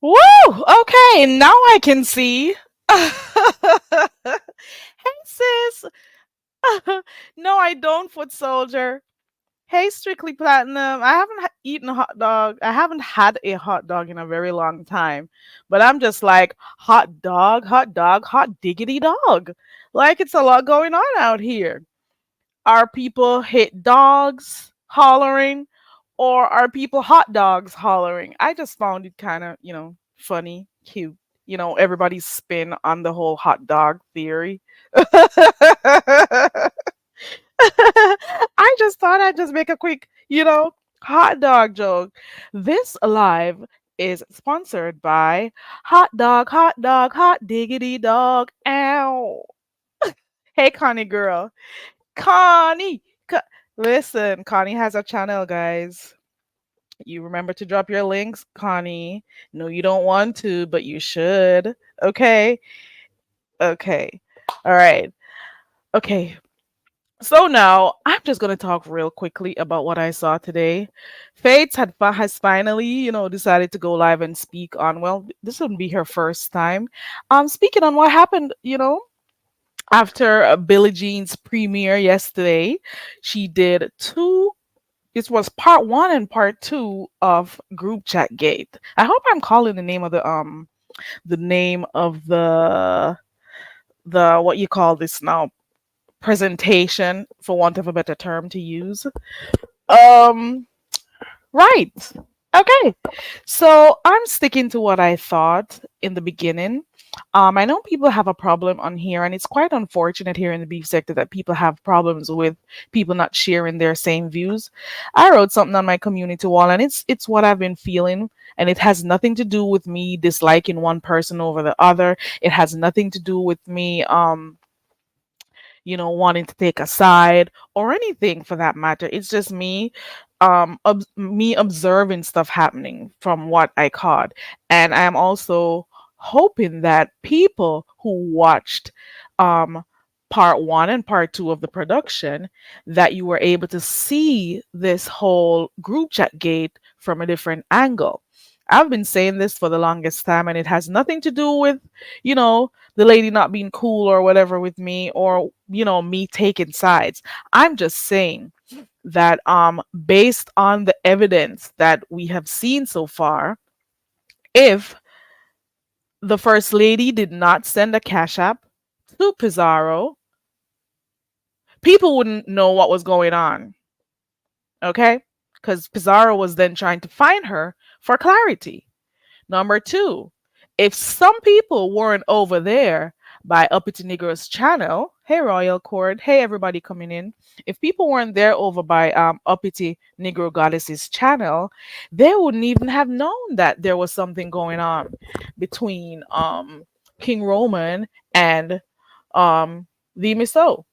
Woo! Okay, now I can see. Hey, sis. No, I don't, foot soldier. Hey, Strictly Platinum. I haven't eaten a hot dog. I haven't had a hot dog in a very long time. But I'm just like, hot dog, hot diggity dog. Like, it's a lot going on out here. Are people hit dogs hollering, or are people hot dogs hollering? I just found it kind of, funny, cute. Everybody's spin on the whole hot dog theory. I just thought I'd just make a quick, hot dog joke. This live is sponsored by hot dog, hot diggity dog. Ow. Hey, Connie girl. Connie. Listen, Connie has a channel, guys. You remember to drop your links, Connie. No, you don't want to, but you should. Okay. Okay. All right. Okay. So now I'm just gonna talk real quickly about what I saw today. Fates has finally, decided to go live and speak on. Well, this wouldn't be her first time. Speaking on what happened, after Billie Jean's premiere yesterday, she did two. This was part one and part two of Group Chat Gate. I hope I'm calling the name of the what you call this now, presentation, for want of a better term to use. Um, right. Okay. So I'm sticking to what I thought in the beginning. I know people have a problem on here, and it's quite unfortunate here in the beef sector that people have problems with people not sharing their same views. I wrote something on my community wall, and it's what I've been feeling, and it has nothing to do with me disliking one person over the other. It has nothing to do with me wanting to take a side or anything for that matter. It's just me, me observing stuff happening from what I caught. And I am also hoping that people who watched um, part one and part two of the production, that you were able to see this whole group chat gate from a different angle. I've been saying this for the longest time, and it has nothing to do with, the lady not being cool or whatever with me, or me taking sides. I'm just saying that based on the evidence that we have seen so far, if the first lady did not send a cash app to Pizarro, people wouldn't know what was going on. Okay, because Pizarro was then trying to find her for clarity. Number two, if some people weren't over there by Uppity Negro's channel, hey Royal Court, hey everybody coming in. If people weren't there over by Uppity Negro Goddess's channel, they wouldn't even have known that there was something going on between King Roman and the Miso.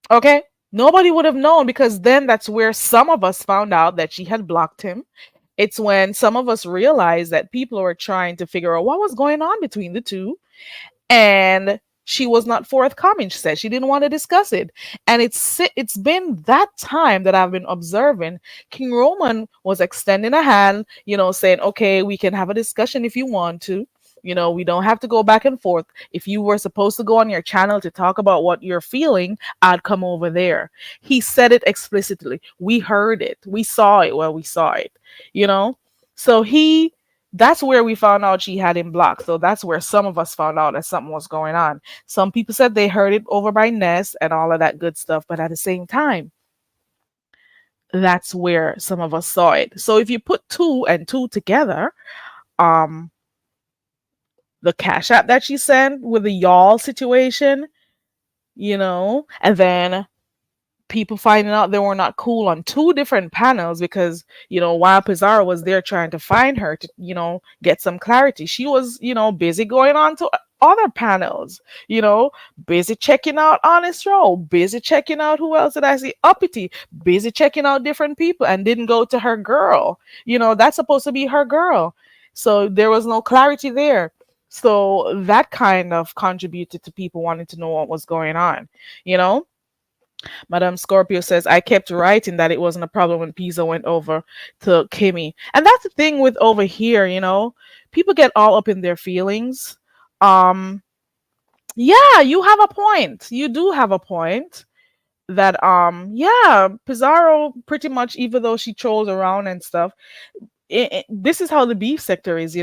Okay? Nobody would have known, because then that's where some of us found out that she had blocked him. It's when some of us realized that people were trying to figure out what was going on between the two, and she was not forthcoming. She said she didn't want to discuss it. And it's been that time that I've been observing King Roman was extending a hand, saying, okay, we can have a discussion if you want to. We don't have to go back and forth. If you were supposed to go on your channel to talk about what you're feeling, I'd come over there. He said it explicitly. We heard it. We saw it. Well, we saw it, you know? So he That's where we found out she had him blocked. So that's where some of us found out that something was going on. Some people said they heard it over by Ness and all of that good stuff, but at the same time, that's where some of us saw it. So if you put two and two together, um, the cash app that she sent with the y'all situation, and then people finding out they were not cool on two different panels because while Pizarro was there trying to find her to get some clarity, she was busy going on to other panels, you know busy checking out Honest Row, busy checking out, who else did I see, Uppity, busy checking out different people, and didn't go to her girl. That's supposed to be her girl, so there was no clarity there. So that kind of contributed to people wanting to know what was going on. you know Madame Scorpio says, I kept writing that it wasn't a problem when Pizza went over to Kimmy. And that's the thing with over here, people get all up in their feelings. Um, yeah, you have a point. You do have a point that, yeah, Pizarro pretty much, even though she trolls around and stuff, this is how the beef sector is.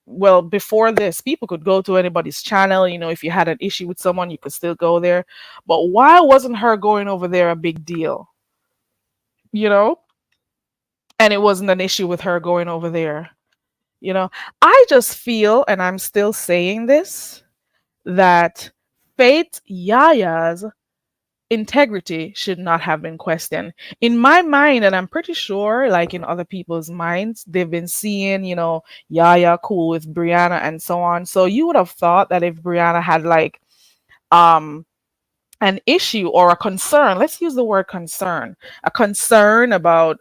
Well, before this, people could go to anybody's channel. If you had an issue with someone, you could still go there. But why wasn't her going over there a big deal? you know and it wasn't an issue with her going over there. you know I just feel, and I'm still saying this, that Faith Yaya's integrity should not have been questioned. In my mind, and I'm pretty sure, like in other people's minds, they've been seeing, Yaya cool with Brianna and so on. So you would have thought that if Brianna had like um an issue or a concern, let's use the word concern, a concern about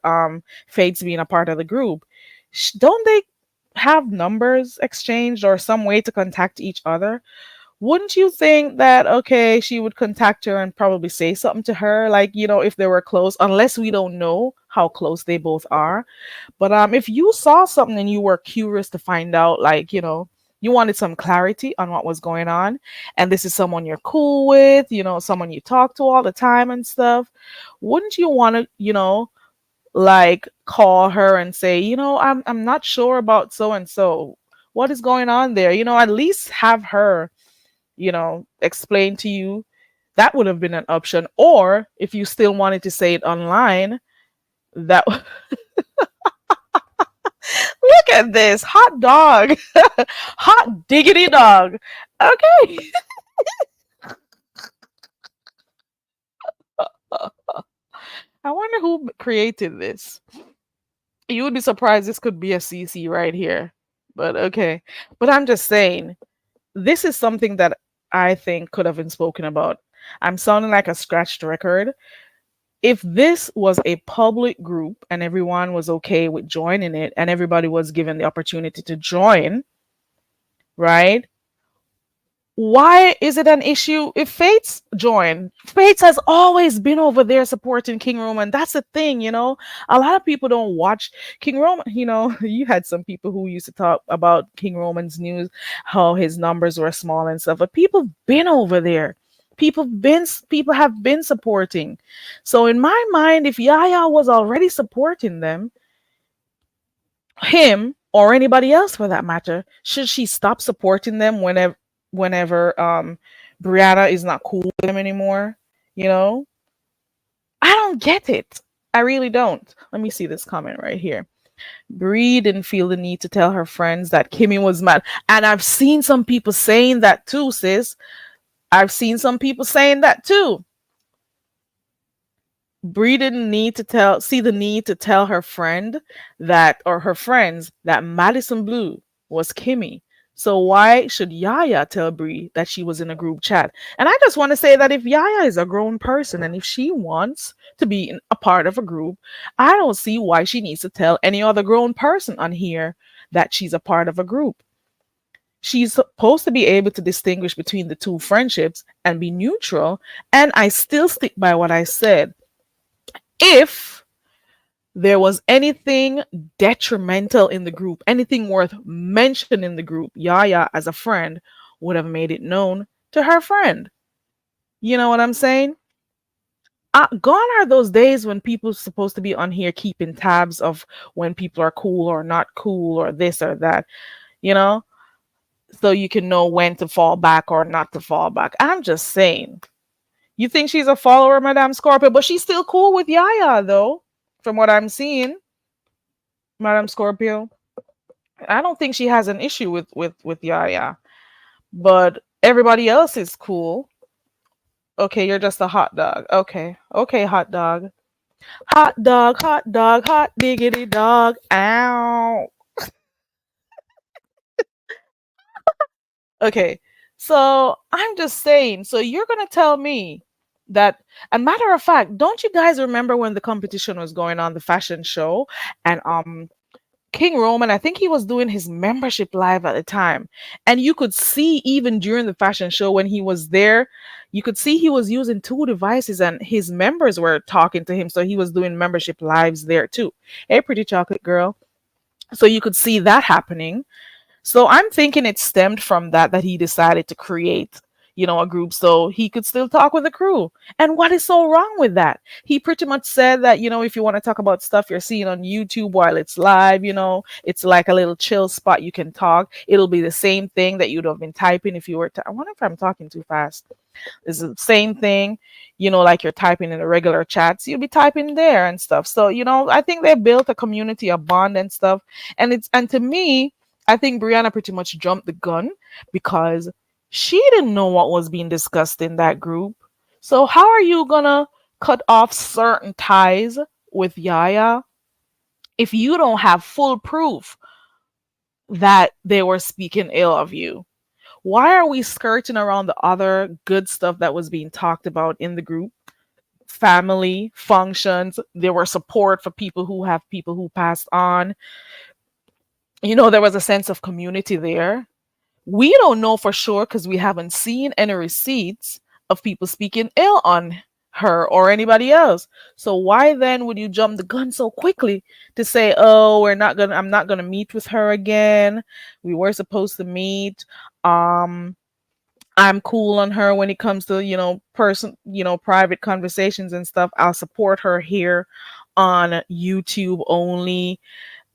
Fates being a part of the group, don't they have numbers exchanged or some way to contact each other? Wouldn't you think that, okay, she would contact her and probably say something to her, like, if they were close, unless we don't know how close they both are. But if you saw something and you were curious to find out, like, you wanted some clarity on what was going on, and this is someone you're cool with, someone you talk to all the time and stuff, wouldn't you want to, like call her and say, I'm not sure about so and so. What is going on there? At least have her, explain to you. That would have been an option. Or if you still wanted to say it online, that look at this hot dog, hot diggity dog. Okay. I wonder who created this. You would be surprised this could be a CC right here. But okay. But I'm just saying, this is something that I think could have been spoken about. I'm sounding like a scratched record. If this was a public group and everyone was okay with joining it and everybody was given the opportunity to join, right? Why is it an issue if Fates join? Fates has always been over there supporting King Roman. That's the thing, A lot of people don't watch King Roman. You had some people who used to talk about King Roman's news, how his numbers were small and stuff. But people been over there. People have been supporting. So in my mind, if Yaya was already supporting him or anybody else for that matter, should she stop supporting them whenever Brianna is not cool with them anymore? You know? I don't get it. I really don't. Let me see this comment right here. Bree didn't feel the need to tell her friends that Kimmy was mad. And I've seen some people saying that too, sis. I've seen some people saying that too. Bree didn't see the need to tell her friend that, or her friends, that Madison Blue was Kimmy. So why should Yaya tell Bree that she was in a group chat? And I just want to say that if Yaya is a grown person and if she wants to be a part of a group, I don't see why she needs to tell any other grown person on here that she's a part of a group. She's supposed to be able to distinguish between the two friendships and be neutral. And I still stick by what I said. If there was anything detrimental in the group, anything worth mentioning in the group, Yaya, as a friend, would have made it known to her friend. You know what I'm saying? Gone are those days when people supposed to be on here keeping tabs of when people are cool or not cool or this or that, you know, so you can know when to fall back or not to fall back. I'm just saying. You think she's a follower, Madame Scorpio, but she's still cool with Yaya, though, from what I'm seeing, Madame Scorpio. I don't think she has an issue with Yaya, but everybody else is cool. Okay, you're just a hot dog. Okay, okay, hot dog, hot diggity dog. Ow. Okay, so I'm just saying. So you're gonna tell me that, a matter of fact, don't you guys remember when the competition was going on, the fashion show, and King Roman, I think he was doing his membership live at the time. And you could see even during the fashion show when he was there, you could see he was using two devices and his members were talking to him. So he was doing membership lives there too. Hey, pretty chocolate girl. So you could see that happening. So I'm thinking it stemmed from that he decided to create, a group so he could still talk with the crew. And what is so wrong with that? He pretty much said that, if you want to talk about stuff you're seeing on YouTube while it's live, it's like a little chill spot you can talk. It'll be the same thing that you'd have been typing if you were I wonder if I'm talking too fast. It's the same thing, like you're typing in the regular chats, you'll be typing there and stuff. So, I think they built a community, a bond and stuff. And to me, I think Brianna pretty much jumped the gun because she didn't know what was being discussed in that group. So how are you gonna cut off certain ties with Yaya if you don't have full proof that they were speaking ill of you? Why are we skirting around the other good stuff that was being talked about in the group? Family, functions, there were support for people who passed on. There was a sense of community there. We don't know for sure because we haven't seen any receipts of people speaking ill on her or anybody else. So why then would you jump the gun so quickly to say, "Oh, I'm not gonna meet with her again. We were supposed to meet. Um, I'm cool on her when it comes to, private conversations and stuff. I'll support her here on YouTube only,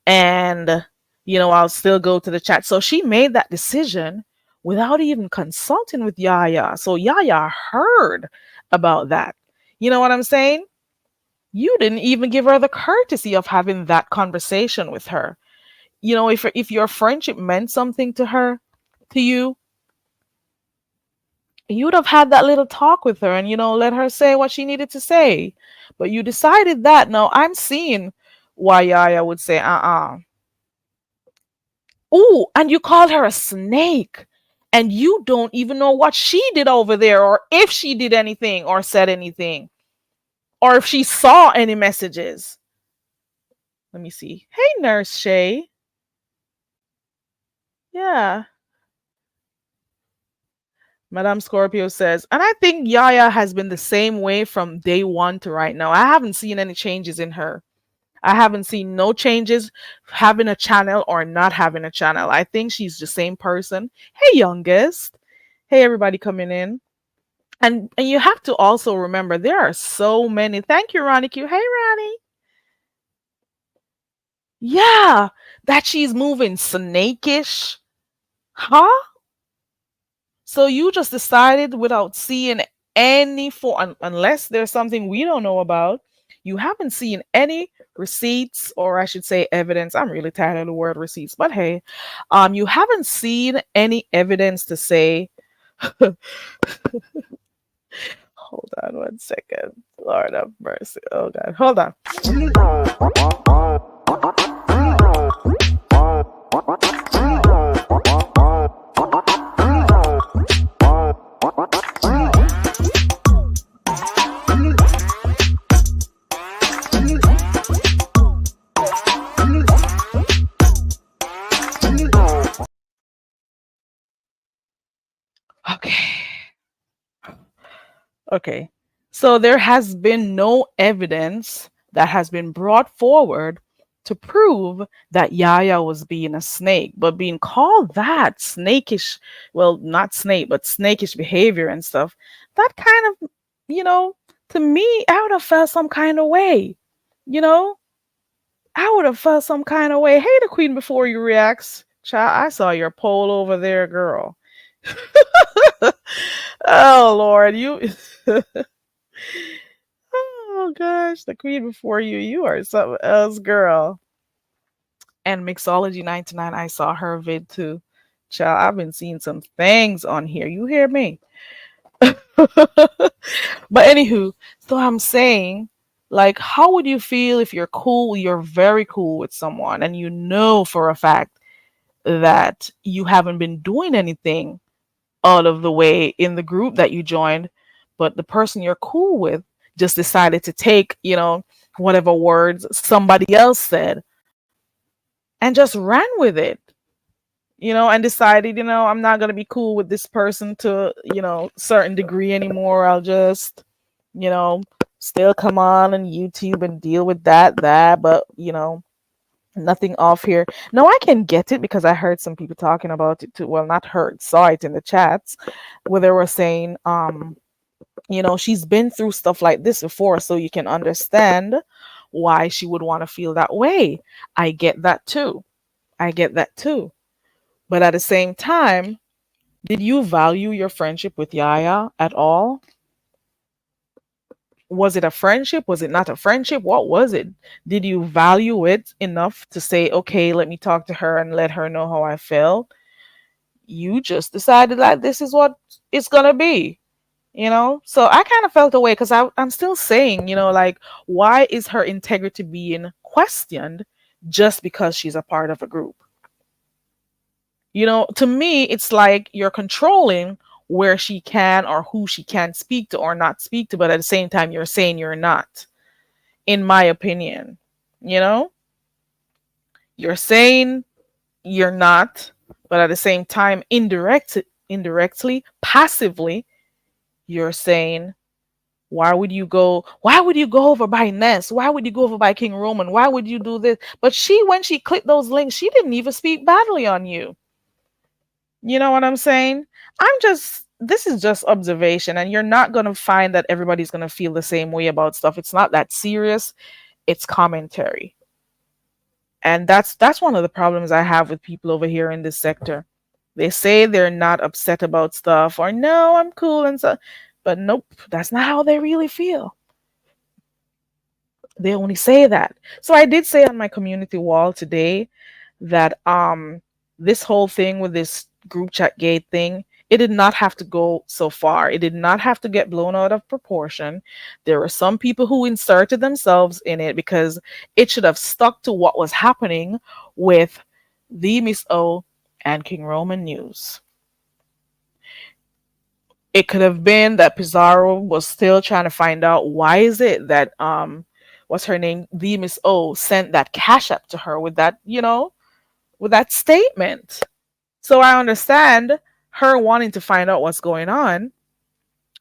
and I'll still go to the chat." So she made that decision without even consulting with Yaya. So Yaya heard about that. You know what I'm saying? You didn't even give her the courtesy of having that conversation with her. If your friendship meant something to her, to you, you'd have had that little talk with her and let her say what she needed to say. But you decided that. Now I'm seeing why Yaya would say, oh, and you called her a snake. And you don't even know what she did over there, or if she did anything or said anything, or if she saw any messages. Let me see. Hey, Nurse Shay. Yeah. Madame Scorpio says, and I think Yaya has been the same way from day one to right now. I haven't seen any changes in her. I haven't seen no changes having a channel or not having a channel. I think she's the same person. Hey, youngest. Hey, everybody coming in. And you have to also remember there are so many. Thank you, Ronnie Q. Hey, Ronnie. Yeah, that she's moving snakish. Huh? So you just decided without seeing any unless there's something we don't know about, you haven't seen any receipts, or I should say evidence. I'm really tired of the word receipts, but hey, you haven't seen any evidence to say. Hold on one second. Lord have mercy. Oh God. Hold on. Okay. Okay. So there has been no evidence that has been brought forward to prove that Yaya was being a snake, but being called that snakish, well, not snake, but snakish behavior and stuff, that kind of, To me, I would have felt some kind of way. You know, I would have felt some kind of way. Hey, the queen before you reacts. Child, I saw your poll over there, girl. Oh Lord, you oh gosh, the queen before you. You are something else, girl. And Mixology 99, I saw her vid too. Child, I've been seeing some things on here. You hear me? But anywho, so I'm saying, like, how would you feel if you're cool, you're very cool with someone, and you know for a fact that you haven't been doing anything out of the way in the group that you joined, but the person you're cool with just decided to take, whatever words somebody else said and just ran with it, and decided, I'm not going to be cool with this person to, certain degree anymore. I'll just, you know, still come on and YouTube and deal with that, but, nothing off here. No, I can get it because I heard some people talking about it too. Well, not heard, saw it in the chats where they were saying, she's been through stuff like this before, so you can understand why she would want to feel that way. I get that too. I get that too. But at the same time, did you value your friendship with Yaya at all? Was it a friendship? Was it not a friendship? What was it? Did you value it enough to say, okay, let me talk to her and let her know how I felt? You just decided that this is what it's going to be, So I kind of felt away because I'm still saying, like, why is her integrity being questioned just because she's a part of a group? To me, it's like you're controlling where she can or who she can speak to or not speak to, but at the same time, you're saying you're not, in my opinion. You know, you're saying you're not, but at the same time, indirectly, passively, you're saying, why would you go over by Ness? Why would you go over by King Roman? Why would you do this? But when she clicked those links, she didn't even speak badly on you. You know what I'm saying? This is just observation, and you're not going to find that everybody's going to feel the same way about stuff. It's not that serious. It's commentary. And that's one of the problems I have with people over here in this sector. They say they're not upset about stuff or no, I'm cool and so, but nope, that's not how they really feel. They only say that. So I did say on my community wall today that this whole thing with this group chat gate thing, it did not have to go so far. It did not have to get blown out of proportion. There were some people who inserted themselves in it because it should have stuck to what was happening with the Miss O and King Roman news. It could have been that Pizarro was still trying to find out why is it that what's her name, the Miss O, sent that cash app to her with that, with that statement. So I understand her wanting to find out what's going on,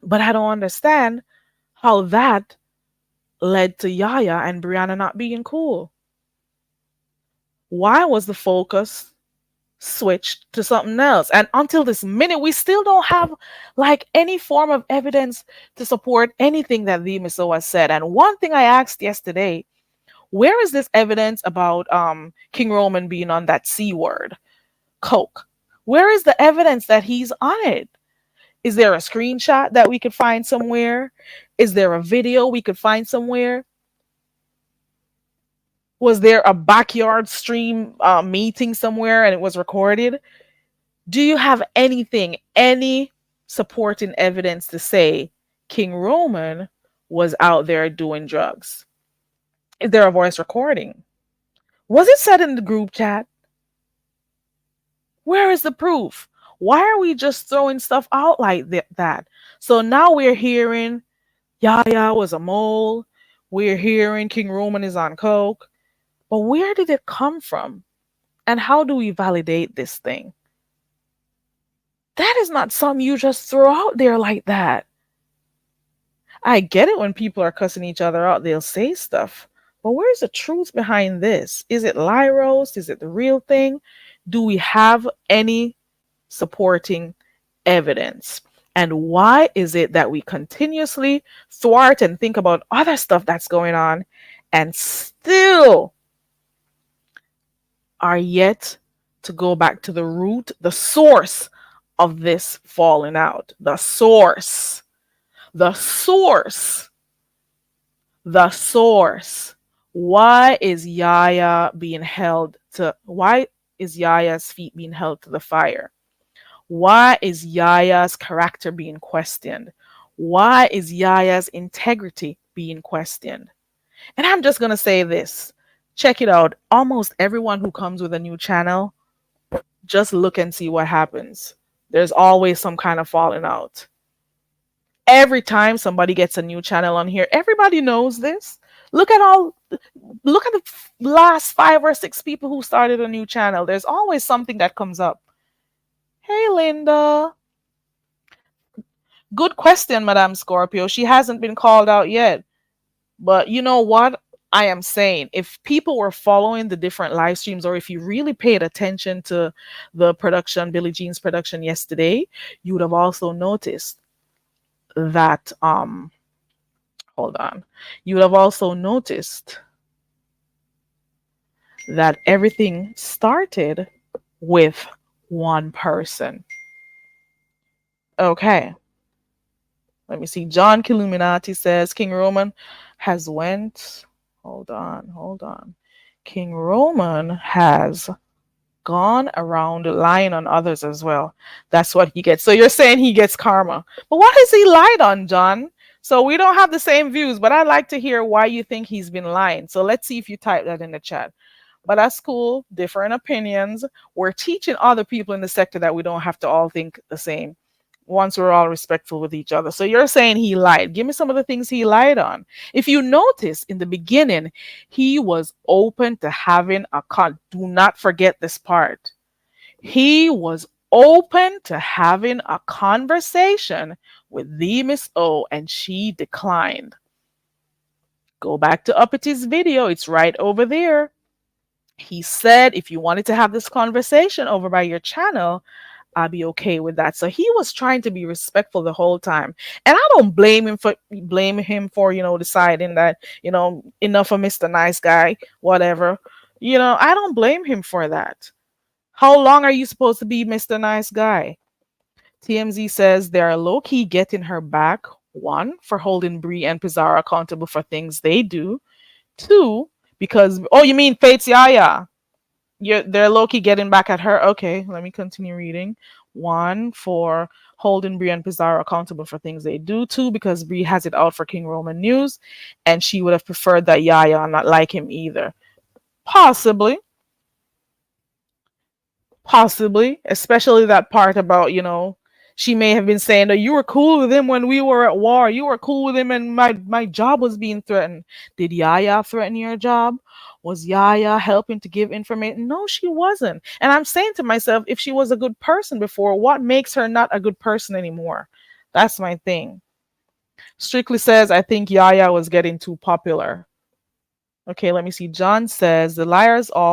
but I don't understand how that led to Yaya and Brianna not being cool. Why was the focus switched to something else? And until this minute, we still don't have like any form of evidence to support anything that the Miss O has said. And one thing I asked yesterday, where is this evidence about King Roman being on that C word, Coke? Where is the evidence that he's on it? Is there a screenshot that we could find somewhere? Is there a video we could find somewhere? Was there a backyard stream meeting somewhere and it was recorded? Do you have any supporting evidence to say King Roman was out there doing drugs? Is there a voice recording? Was it said in the group chat? Where is the proof? Why are we just throwing stuff out like that? So now we're hearing Yaya was a mole. We're hearing King Roman is on coke. But where did it come from? And how do we validate this thing? That is not something you just throw out there like that. I get it when people are cussing each other out, they'll say stuff. But where's the truth behind this? Is it lie roast? Is it the real thing? Do we have any supporting evidence? And why is it that we continuously thwart and think about other stuff that's going on and still are yet to go back to the root, the source of this falling out? The source. The source. The source. Why is Yaya's feet being held to the fire? Why is Yaya's character being questioned? Why is Yaya's integrity being questioned? And I'm just going to say this. Check it out. Almost everyone who comes with a new channel, just look and see what happens. There's always some kind of falling out. Every time somebody gets a new channel on here, everybody knows this. Look at all look at the last 5 or 6 people who started a new channel. There's always something that comes up. Hey Linda. Good question, Madame Scorpio. She hasn't been called out yet. But you know what? I am saying if people were following the different live streams, or if you really paid attention to the production, Billie Jean's production yesterday, you would have also noticed that hold on. You would have also noticed that everything started with one person. Okay. Let me see. John Killuminati says King Roman has went. Hold on. King Roman has gone around lying on others as well. That's what he gets. So you're saying he gets karma. But what has he lied on, John? So we don't have the same views, but I'd like to hear why you think he's been lying. So let's see if you type that in the chat. But that's cool. Different opinions. We're teaching other people in the sector that we don't have to all think the same once we're all respectful with each other. So you're saying he lied. Give me some of the things he lied on. If you notice in the beginning, he was open to having a do not forget this part. He was open to having a conversation with the Miss O, and she declined. Go back to Uppity's video. It's right over there. He said if you wanted to have this conversation over by your channel, I'll be okay with that. So he was trying to be respectful the whole time. And I don't blame him for, deciding that, enough of Mr. Nice Guy, whatever. I don't blame him for that. How long are you supposed to be Mr. Nice Guy? TMZ says they are low-key getting her back. 1, for holding Bree and Pizarro accountable for things they do. 2, because you mean Fate's Yaya? They're low-key getting back at her. Okay, let me continue reading. 1, for holding Bree and Pizarro accountable for things they do. 2, because Bree has it out for King Roman News, and she would have preferred that Yaya not like him either. Possibly, especially that part about, she may have been saying that you were cool with him when we were at war. You were cool with him and my job was being threatened. Did Yaya threaten your job? Was Yaya helping to give information? No, she wasn't. And I'm saying to myself, if she was a good person before, what makes her not a good person anymore? That's my thing. Strictly says, I think Yaya was getting too popular. Okay, let me see. John says, the liars are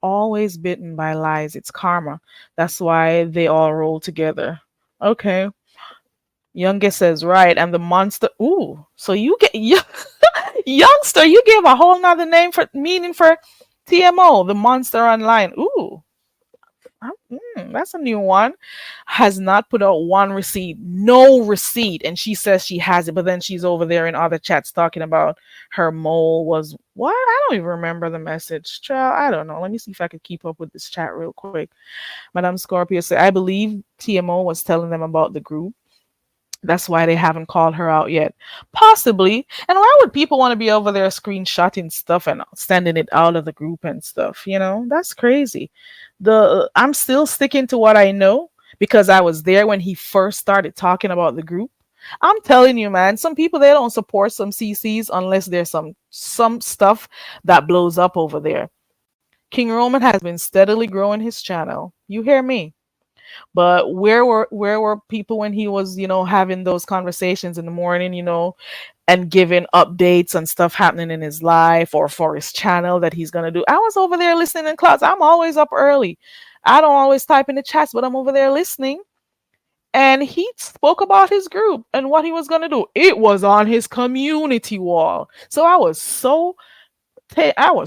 always bitten by lies. It's karma. That's why they all roll together. Okay. Youngest says, right. And the monster. Ooh. So you get youngster, you gave a whole nother meaning for TMO, the monster online. Ooh. That's a new one. Has not put out one receipt, no receipt, and she says she has it, but then she's over there in other chats talking about her mole was what? I don't even remember the message. Child, I don't know. Let me see if I could keep up with this chat real quick. Madame Scorpio said, I believe TMO was telling them about the group. That's why they haven't called her out yet. Possibly. And why would people want to be over there screenshotting stuff and sending it out of the group and stuff? That's crazy. I'm still sticking to what I know because I was there when he first started talking about the group. I'm telling you, man, some people, they don't support some CCs unless there's some stuff that blows up over there. King Roman has been steadily growing his channel. You hear me? But where were people when he was, having those conversations in the morning, and giving updates on stuff happening in his life or for his channel that he's gonna do. I was over there listening in class. I'm always up early. I don't always type in the chats, but I'm over there listening. And he spoke about his group and what he was gonna do. It was on his community wall. So I was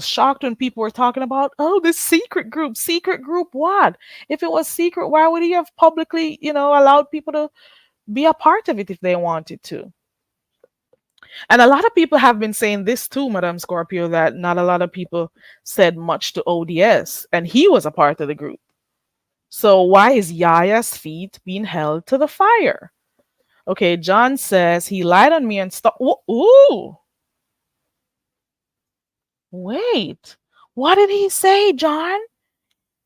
shocked when people were talking about, oh, this secret group. Secret group what? If it was secret, why would he have publicly, allowed people to be a part of it if they wanted to? And a lot of people have been saying this too, Madame Scorpio, that not a lot of people said much to ODS, and he was a part of the group. So why is Yaya's feet being held to the fire? Okay, John says he lied on me and stuff. Ooh, wait. What did he say, John?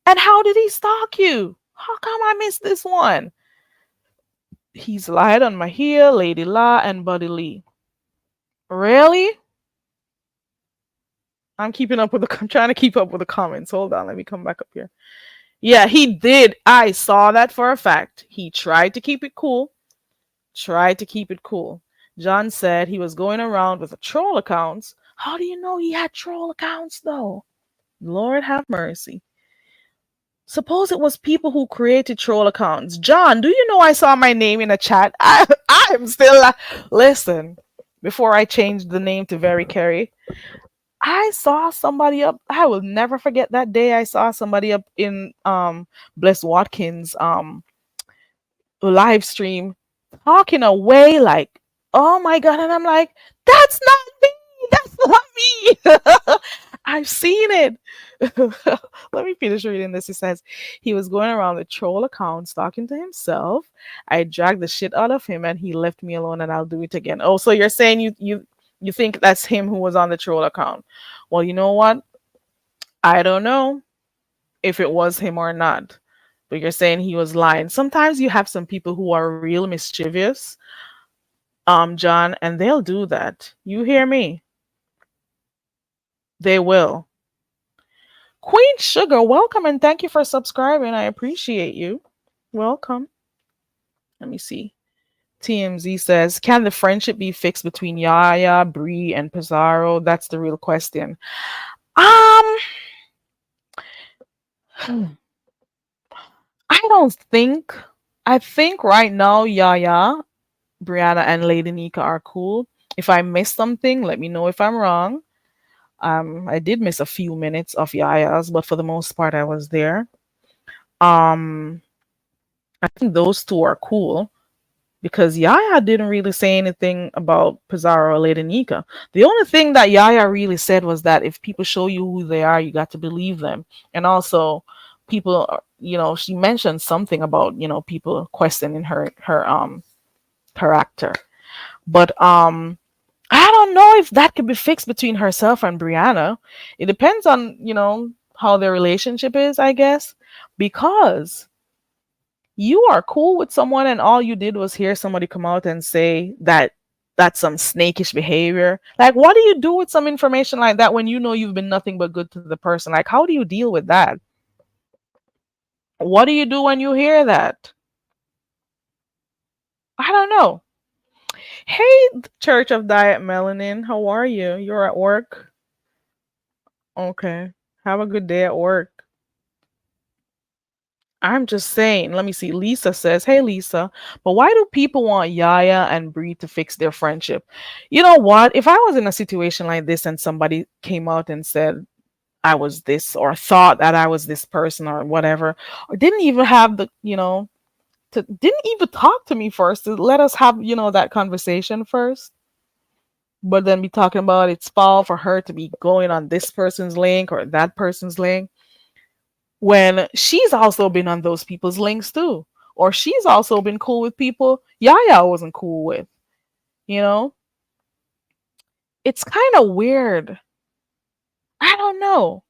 And how did he stalk you? How come I missed this one? He's lied on Mahia, Lady La, and Buddy Lee. Really? I'm trying to keep up with the comments. Hold on, let me come back up here. Yeah, he did. I saw that for a fact. He tried to keep it cool. Tried to keep it cool. John said he was going around with a troll accounts. How do you know he had troll accounts though? Lord have mercy. Suppose it was people who created troll accounts. John, do you know I saw my name in a chat? I'm still listen. Before I changed the name to Very Carey, I saw somebody up. I will never forget that day. I saw somebody up in Bless Watkins live stream talking away like, oh my god, and I'm like, that's not me. That's not me. I've seen it. Let me finish reading this. He says he was going around the troll accounts talking to himself. I dragged the shit out of him and he left me alone and I'll do it again. Oh, so you're saying you think that's him who was on the troll account? Well, you know what? I don't know if it was him or not. But you're saying he was lying. Sometimes you have some people who are real mischievous, John, and they'll do that. You hear me? They will. Queen Sugar, welcome and thank you for subscribing. I appreciate you. Welcome. Let me see. TMZ says, can the friendship be fixed between Yaya, Bree, and Pizarro? That's the real question. I don't think. I think right now Yaya, Brianna, and Lady Nika are cool. If I missed something, let me know if I'm wrong. I did miss a few minutes of Yaya's, but for the most part, I was there. Um, I think those two are cool because Yaya didn't really say anything about Pizarro or Lady Nika. The only thing that Yaya really said was that if people show you who they are, you got to believe them. And also, people, she mentioned something about people questioning her character. But I don't know if that could be fixed between herself and Brianna. It depends on, how their relationship is, I guess. Because you are cool with someone and all you did was hear somebody come out and say that that's some snakish behavior. Like, what do you do with some information like that when you know you've been nothing but good to the person? Like, how do you deal with that? What do you do when you hear that? I don't know. Hey, Church of Diet Melanin, how are you? You're at work? Okay. Have a good day at work. I'm just saying. Let me see. Lisa says, hey, Lisa, but why do people want Yaya and Bree to fix their friendship? You know what? If I was in a situation like this and somebody came out and said I was this or thought that I was this person or whatever, or didn't even have didn't even talk to me first to let us have, that conversation first, but then be talking about it's foul for her to be going on this person's link or that person's link when she's also been on those people's links too, or she's also been cool with people Yaya wasn't cool with. you know it's kind of weird. I don't know.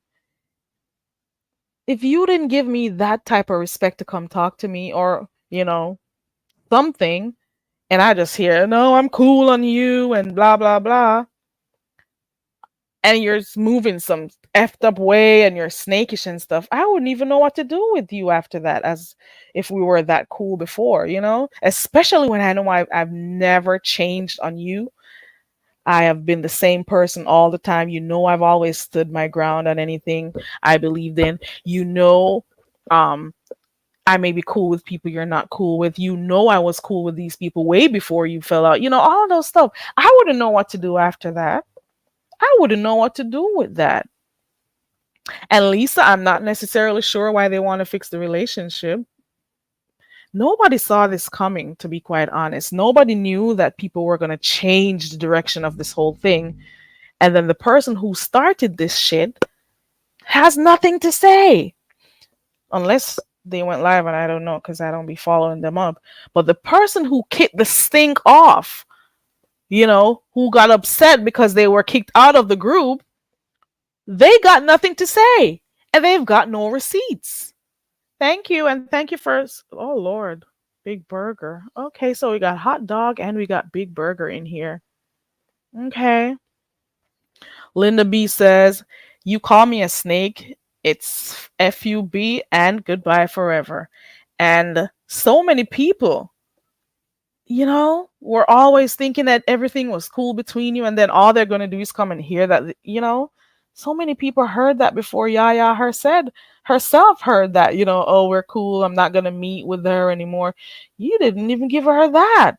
If you didn't give me that type of respect to come talk to me, or something, and I just hear, no, I'm cool on you and blah blah blah, and you're just moving some effed up way and you're snakish and stuff, I wouldn't even know what to do with you after that, as if we were that cool before, especially when I know I've never changed on you. I have been the same person all the time. You know, I've always stood my ground on anything I believed in. You know, um, I may be cool with people you're not cool with. You know, I was cool with these people way before you fell out. You know, all of those stuff. I wouldn't know what to do after that. I wouldn't know what to do with that. And Lisa, I'm not necessarily sure why they want to fix the relationship. Nobody saw this coming, to be quite honest. Nobody knew that people were going to change the direction of this whole thing. And then the person who started this shit has nothing to say. Unless they went live, and I don't know because I don't be following them up. But the person who kicked the stink off, who got upset because they were kicked out of the group, they got nothing to say. And they've got no receipts. Thank you. And thank you for, oh Lord, Big Burger. Okay, so we got hot dog and we got Big Burger in here. Okay. Linda B says, "You call me a snake. It's FUB and goodbye forever." And so many people, were always thinking that everything was cool between you, and then all they're going to do is come and hear that, so many people heard that before Yaya herself heard that, oh, we're cool. I'm not going to meet with her anymore. You didn't even give her that.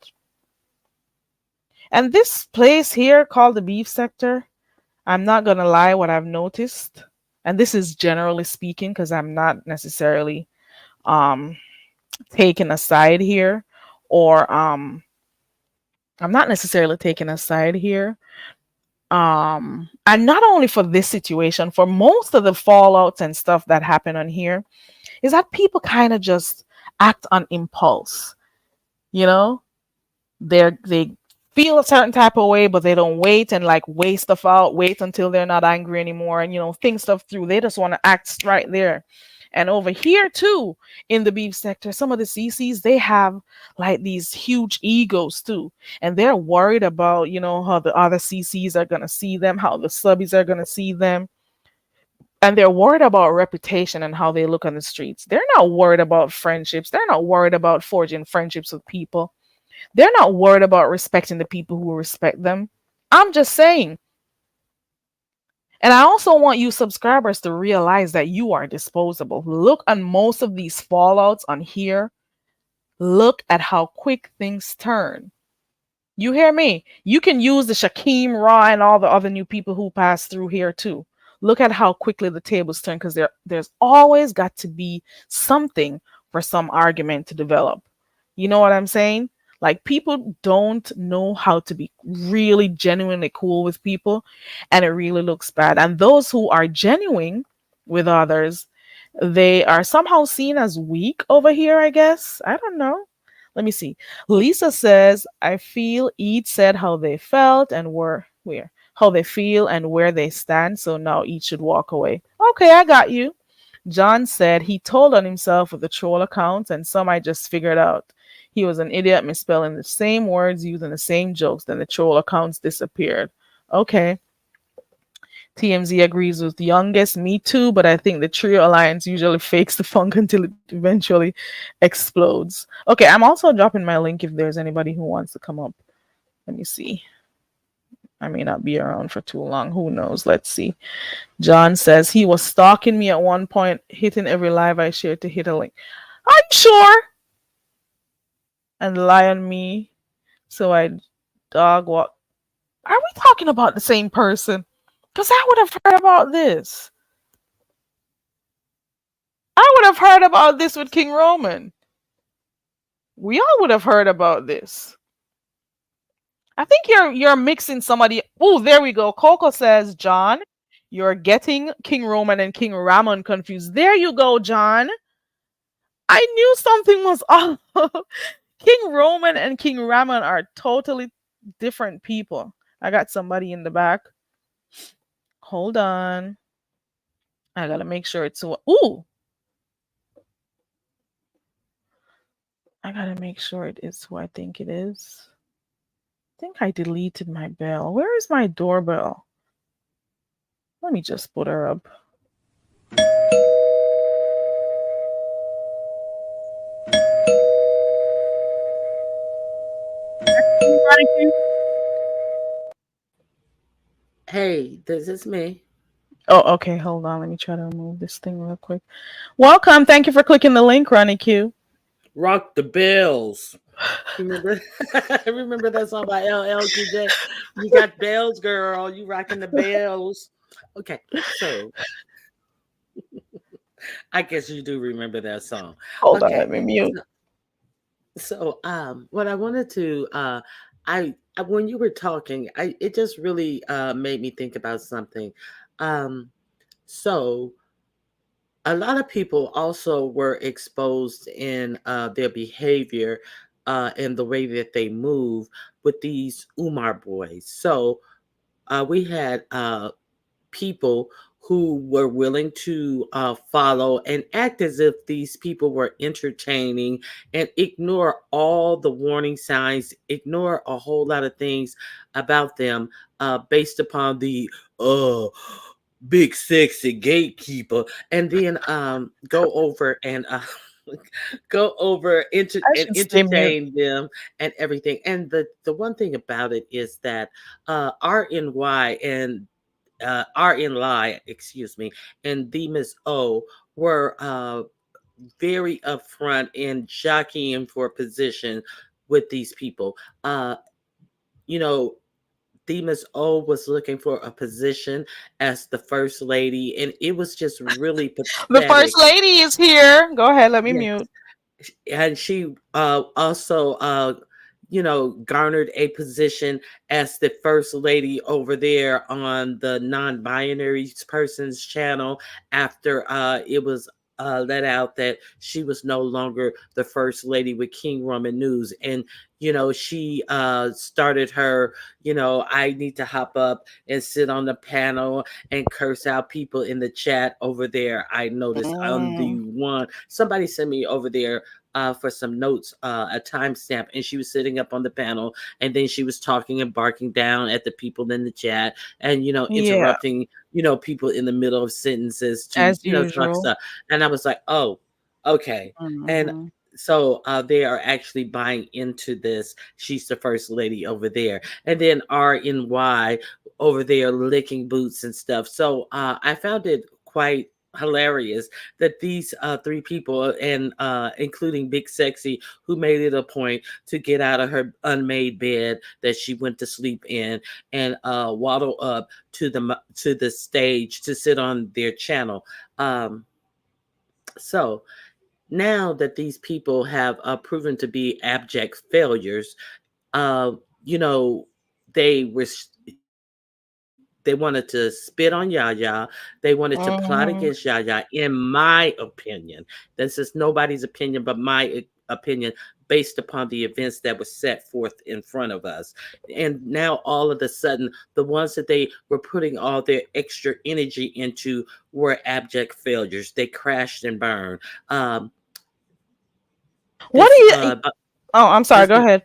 And this place here called the beef sector, I'm not gonna lie, what I've noticed, and this is generally speaking, because I'm not necessarily um taking a side here, or I'm not necessarily taking a side here. And not only for this situation, for most of the fallouts and stuff that happen on here, is that people kind of just act on impulse, you know? They feel a certain type of way, but they don't wait and like weigh stuff out, wait until they're not angry anymore, and think stuff through. They just want to act right there. And over here too, in the beef sector, some of the CCs, they have like these huge egos too, and they're worried about how the other CCs are gonna see them, how the subbies are gonna see them, and they're worried about reputation and how they look on the streets. They're not worried about friendships. They're not worried about forging friendships with people. They're not worried about respecting the people who respect them. I'm just saying. And I also want you subscribers to realize that you are disposable. Look on most of these fallouts on here. Look at how quick things turn. You hear me? You can use the Shaquem Ra and all the other new people who pass through here too. Look at how quickly the tables turn, because there's always got to be something for some argument to develop. You know what I'm saying? Like, people don't know how to be really genuinely cool with people, and it really looks bad. And those who are genuine with others, they are somehow seen as weak over here, I guess. I don't know. Let me see. Lisa says, "I feel each said how they felt and where how they feel and where they stand, so now each should walk away." Okay, I got you. John said he told on himself with the troll accounts, and some I just figured out. He was an idiot, misspelling the same words, using the same jokes, then the troll accounts disappeared. Okay. TMZ agrees with the youngest. Me too, but I think the trio alliance usually fakes the funk until it eventually explodes. Okay, I'm also dropping my link if there's anybody who wants to come up. Let me see. I may not be around for too long. Who knows? Let's see. John says he was stalking me at one point, hitting every live I shared to hit a link. I'm sure. And lie on me. So I dog walk. Are we talking about the same person? Because I would have heard about this. I would have heard about this with King Roman. We all would have heard about this. I think you're mixing somebody. Oh, there we go. Coco says, "John, you're getting King Roman and King Ramon confused." There you go, John. I knew something was off. King Roman and King Ramon are totally different people. I got somebody in the back. Hold on. I gotta make sure it's ooh. I gotta make sure it is who I think it is. I think I deleted my bell. Where is my doorbell? Let me just put her up. Hey, this is me. Oh, okay. Hold on. Let me try to remove this thing real quick. Welcome. Thank you for clicking the link, Ronnie Q. Rock the bells. Remember? Remember that song by LL Cool J? You got bells, girl. You rocking the bells. Okay, so I guess you do remember that song. Hold on. Okay, Let me mute. what I wanted to, when you were talking, it just really made me think about something. Um, so a lot of people also were exposed in their behavior and the way that they move with these Umar boys. So we had people who were willing to follow and act as if these people were entertaining and ignore all the warning signs, ignore a whole lot of things about them based upon the uh big sexy gatekeeper, and then go over and go over I and should stay mute. entertain them and everything. And the one thing about it is that RNY and RN Lie, excuse me, and the Miss O were very upfront in jockeying for position with these people. You know, Demas O was looking for a position as the first lady, and it was just really The first pathetic. lady is here. Go ahead. Let me Yes, mute. and she also garnered a position as the first lady over there on the non-binary person's channel after it was let out that she was no longer the first lady with King Roman News. And she started her, I need to hop up and sit on the panel and curse out people in the chat over there. I noticed on the Mm, one, somebody sent me over there for some notes, a timestamp, and she was sitting up on the panel, and then she was talking and barking down at the people in the chat, and yeah, interrupting, people in the middle of sentences to, as talk usual. stuff. And I was like, oh, okay. And Hmm. so they are actually buying into this. She's the first lady over there, and then RNY over there licking boots and stuff. So I found it quite hilarious that these three people, and including Big Sexy, who made it a point to get out of her unmade bed that she went to sleep in and waddle up to the stage to sit on their channel. Um, so now that these people have proven to be abject failures, uh, you know, they were they wanted to spit on Yaya. They wanted to plot against Hmm. Yaya. In my opinion, this is nobody's opinion, but my opinion, based upon the events that were set forth in front of us. And now all of a sudden, the ones that they were putting all their extra energy into were abject failures. They crashed and burned. Um, What this do you? uh, Oh, I'm sorry. this Go ahead.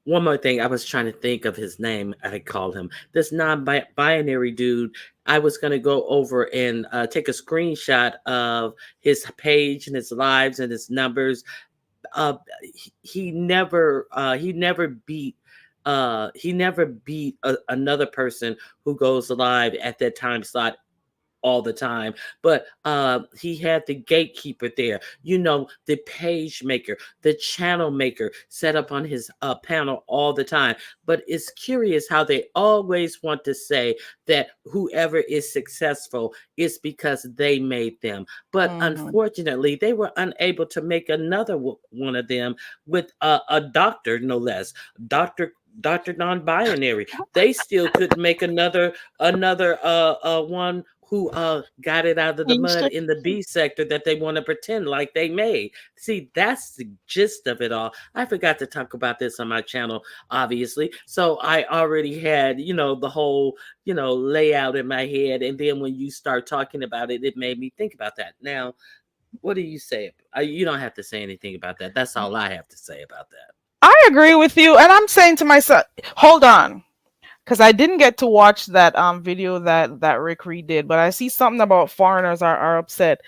one more thing, I was trying to think of his name. I called him this non-binary dude. I was gonna go over and take a screenshot of his page and his lives and his numbers. He never beat. He never beat another person who goes live at that time slot all the time. But he had the gatekeeper there, the page maker, the channel maker set up on his panel all the time. But it's curious how they always want to say that whoever is successful is because they made them. But Hmm. unfortunately, they were unable to make another one of them with a doctor, no less. Doctor non-binary. They still couldn't make another one who got it out of the mud Keisha. in the B sector that they want to pretend like they made. See, that's the gist of it all. I forgot to talk about this on my channel, obviously. So I already had, the whole, layout in my head. And then when you start talking about it, it made me think about that. Now, what do you say? You don't have to say anything about that. That's all I have to say about that. I agree with you, and I'm saying to myself, hold on, because I didn't get to watch that video that Rick Reed did, but I see something about foreigners are upset.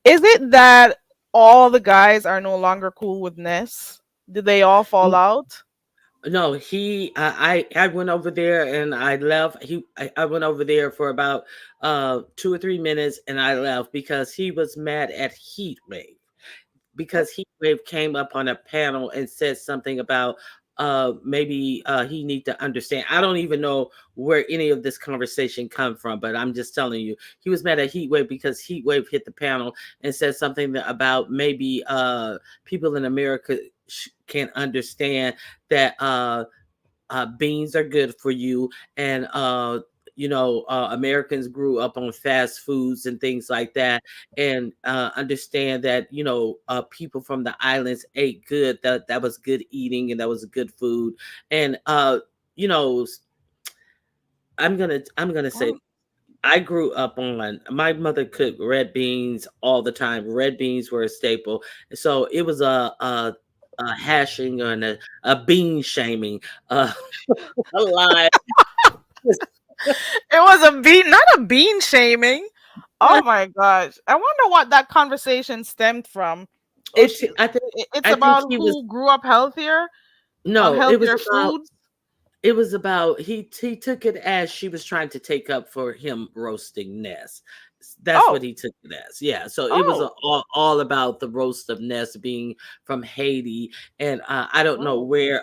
Is it that all the guys are no longer cool with Ness? Did they all fall out? No, I went over there and I left. I went over there for about 2 or 3 minutes and I left because he was mad at Heat Wave, because Heatwave came up on a panel and said something about maybe he need to understand. I don't even know where any of this conversation come from, but I'm just telling you, he was mad at Heatwave because Heatwave hit the panel and said something about maybe people in America can understand that beans are good for you, and Americans grew up on fast foods and things like that, and understand that people from the islands ate good, that was good eating and that was good food. And you know I'm gonna say, Oh, I grew up on, my mother cooked red beans all the time. Red beans were a staple. So it was a hashing and a bean shaming uh a lie. it was a bean, not a bean shaming. Oh my gosh. I wonder what that conversation stemmed from. Oh, It I think it's I think about he was who grew up healthier on no, healthier foods. it was about, he took it as she was trying to take up for him roasting Ness. That's what Oh, he took it as. Yeah. So it was oh, all about the roast of Ness being from Haiti, and oh. I don't know where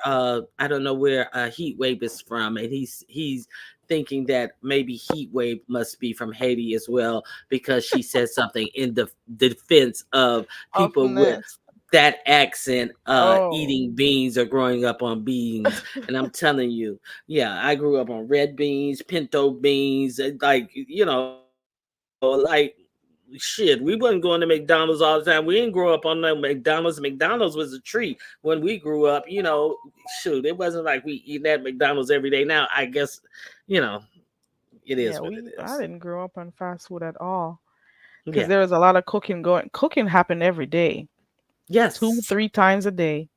Heat Wave is from, and he's thinking that maybe Heat Wave must be from Haiti as well, because she said something in the defense of people with Ofteness. that accent, Oh, eating beans or growing up on beans. And I'm telling you, yeah, I grew up on red beans, pinto beans, like, like, shit, we wasn't going to McDonald's all the time. We didn't grow up on no McDonald's. McDonald's was a treat when we grew up. Shoot, it wasn't like we eating at McDonald's every day. Now, I guess, you know, it is what yeah, it I is. didn't grow up on fast food at all because Yeah. there was a lot of cooking going. Cooking happened every day, two, Yes. 3 times a day.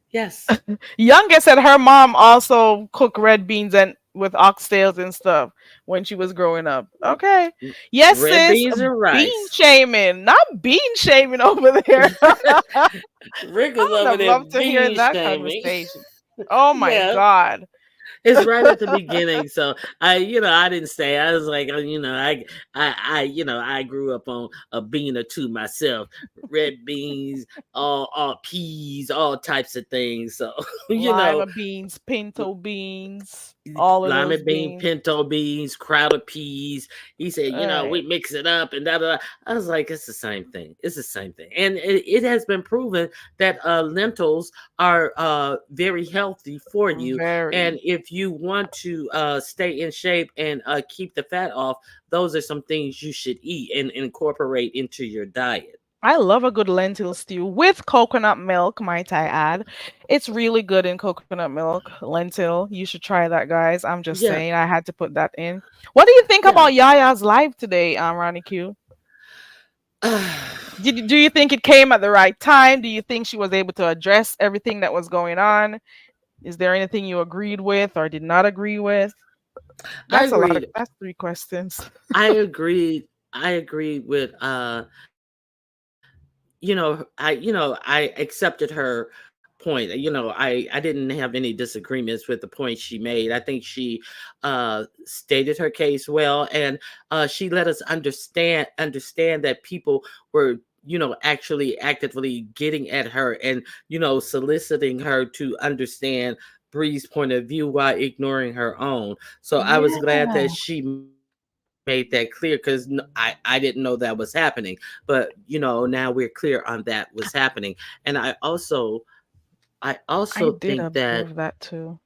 Yes. Youngest said her mom also cooked red beans and with oxtails and stuff when she was growing up. Okay. Yes, Red sis. beans and Bean rice. shaming, not bean shaming over there. I Rick is would over have there loved to hear bean that shaming. conversation. Oh my Yeah. God. It's right at the beginning, so I didn't stay. I was like, I grew up on a bean or two myself, red beans, all peas, all types of things. So, you know, Lima beans, pinto beans, all of lima those bean, beans. pinto beans, crowder peas. He said, All we right. mix it up and da da. Da. I was like, it's the same thing. It's the same thing, and it has been proven that lentils are very healthy for you. And Very. if you want to stay in shape and keep the fat off, those are some things you should eat and incorporate into your diet. I love a good lentil stew with coconut milk, might I add. It's really good in coconut milk, lentil. You should try that, guys. I'm just Yeah, saying, I had to put that in. What do you think yeah. about Yaya's live today, Ronnie Q? Do you think it came at the right time? Do you think she was able to address everything that was going on? Is there anything you agreed with or did not agree with? I That's a lot of agreed. that's 3 questions. I agreed. I agreed with I accepted her point. I didn't have any disagreements with the point she made. I think she stated her case well, and she let us understand that people were actually actively getting at her and soliciting her to understand Bree's point of view while ignoring her own. So I was glad that Yeah, she made that clear, because I didn't know that was happening. But now we're clear on that was happening. And I also I think did that observe that too.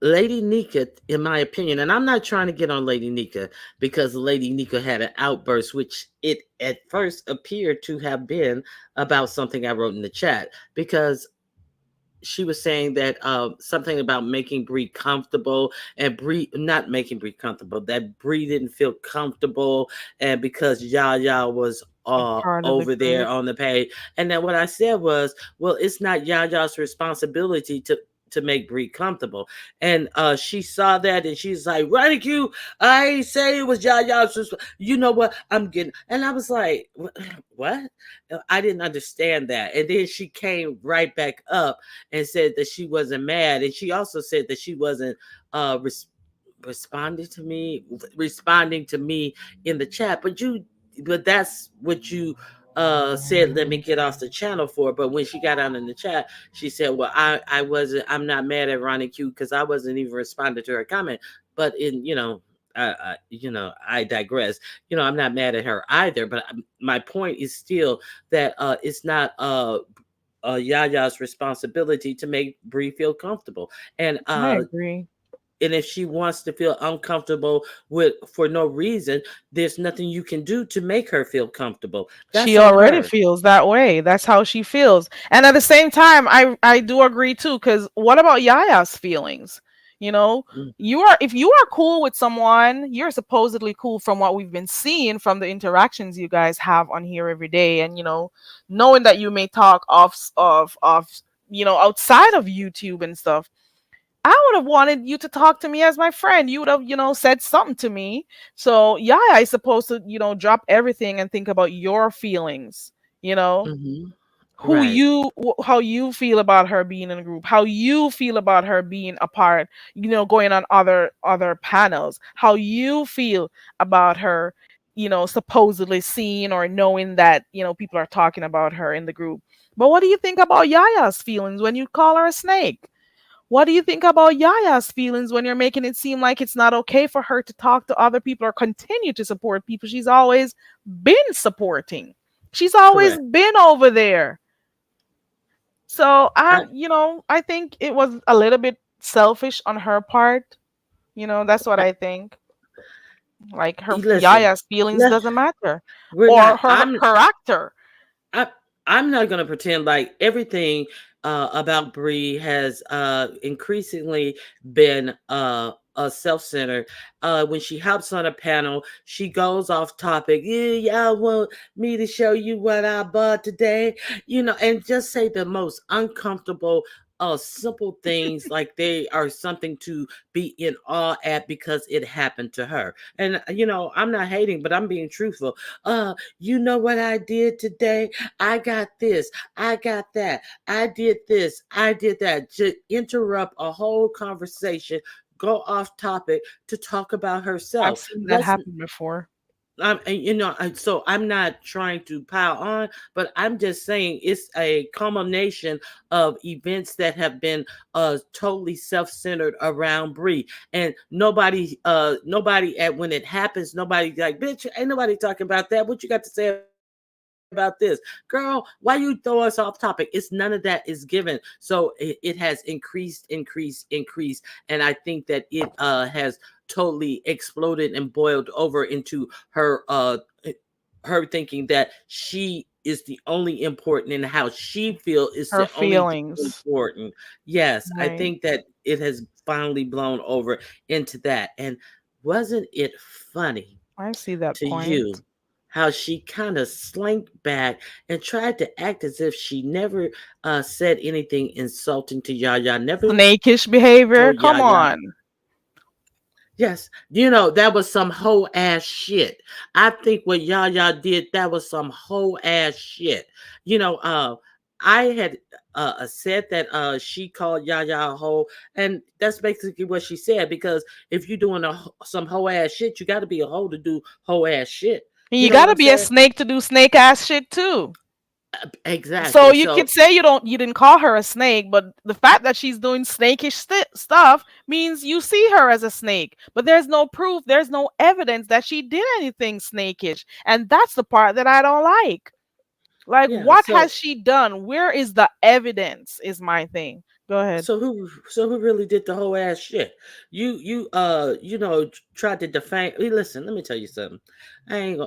Lady Nika, in my opinion, and I'm not trying to get on Lady Nika, because Lady Nika had an outburst, which it at first appeared to have been about something I wrote in the chat, because she was saying that something about making Bree comfortable, and Bree not making Bree comfortable, that Bree didn't feel comfortable, and because Yaya was A part of the over there group. on the page. And then what I said was, well, it's not Yaya's responsibility to make Bree comfortable. And she saw that and she's like, Ronnie Q, I ain't say it was Yaya's. You know what? I'm getting. And I was like, what? I didn't understand that. And then she came right back up and said that she wasn't mad. And she also said that she wasn't uh, res- responding to me in the chat. But that's what you said, let me get off the channel for. But when she got out in the chat, she said, well, I'm not mad at Ronnie Q because I wasn't even responding to her comment. But I digress. I'm not mad at her either. But my point is still that it's not Yaya's responsibility to make Bree feel comfortable. And I agree. and if she wants to feel uncomfortable with for no reason, there's nothing you can do to make her feel comfortable. That's She on already her. feels that way. That's how she feels. And at the same time, I do agree too, cuz what about Yaya's feelings? You know, Mm, you are if you are cool with someone, you're supposedly cool from what we've been seeing from the interactions you guys have on here every day, and knowing that you may talk of outside of YouTube and stuff. I would have wanted you to talk to me as my friend. You would have, said something to me. So yeah, I supposed to, drop everything and think about your feelings. You know, mm-hmm. Right. how you feel about her being in a group, how you feel about her being a part, going on other panels, how you feel about her, supposedly seeing or knowing that people are talking about her in the group. But what do you think about Yaya's feelings when you call her a snake? What do you think about Yaya's feelings when you're making it seem like it's not okay for her to talk to other people or continue to support people she's always been supporting? She's always Correct. been over there. So I, I think it was a little bit selfish on her part. That's what I I think. Like her listen. Yaya's feelings Let doesn't matter. we're Or not. her actor. I I'm not gonna pretend like everything about Bree has increasingly been self-centered. When she hops on a panel, she goes off topic. Yeah, y'all want me to show you what I bought today, and just say the most uncomfortable. Simple things like they are something to be in awe at because it happened to her. And I'm not hating, but I'm being truthful. You know what I did today? I got this. I got that. I did this. I did that. Just interrupt a whole conversation, go off topic to talk about I've herself. seen that Let's happen before. so I'm not trying to pile on, but I'm just saying it's a culmination of events that have been totally self-centered around Bree, and nobody at when it happens, nobody like, bitch, ain't nobody talking about that. What you got to say about this, girl? Why you throw us off topic? It's none of that is given. So it has increased, and I think that it has totally exploded and boiled over into her thinking that she is the only important and how she feel is Her the only thing feelings. important. Yes, I Right. think that it has finally blown over into that. And wasn't it funny I see that to point. you how she kind of slinked back and tried to act as if she never said anything insulting to Yaya, never told Snakish Yaya. behavior. Come on. Yes, that was some whole ass shit. I think what Yaya did, that was some whole ass shit. You know, uh, I had said that she called Yaya a hoe, and that's basically what she said. Because if you're doing some whole ass shit, you got to be a hoe to do whole ass shit. And You you know what gotta I'm be a saying? snake to do snake ass shit too. So Exactly. you So could say you didn't call her a snake, but the fact that she's doing snakish stuff means you see her as a snake. But there's no proof, there's no evidence that she did anything snakish, and that's the part that I don't like. Like, yeah. what has she done? Where is the evidence? Is my thing. Go ahead. So who really did the whole ass shit? You tried to defame. Listen, let me tell you something. I ain't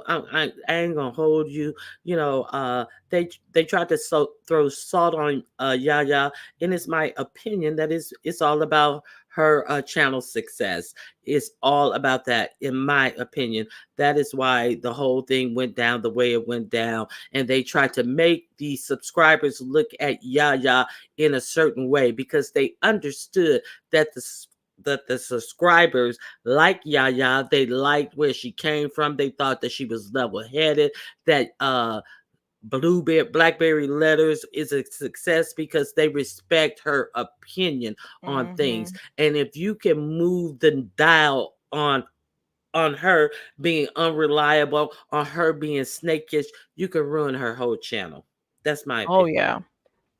gonna hold you. You know, they tried to throw salt on Yaya, and it's my opinion that it's all about her channel success. It's all about that, in my opinion. That is why the whole thing went down the way it went down, and they tried to make the subscribers look at Yaya in a certain way because they understood that the subscribers like Yaya. They liked where she came from. They thought that she was level headed. That Blueberry Blackberry Letters is a success because they respect her opinion on things. Mm-hmm. And if you can move the dial on her being unreliable, on her being snakish, you can ruin her whole channel. That's my Oh opinion. yeah.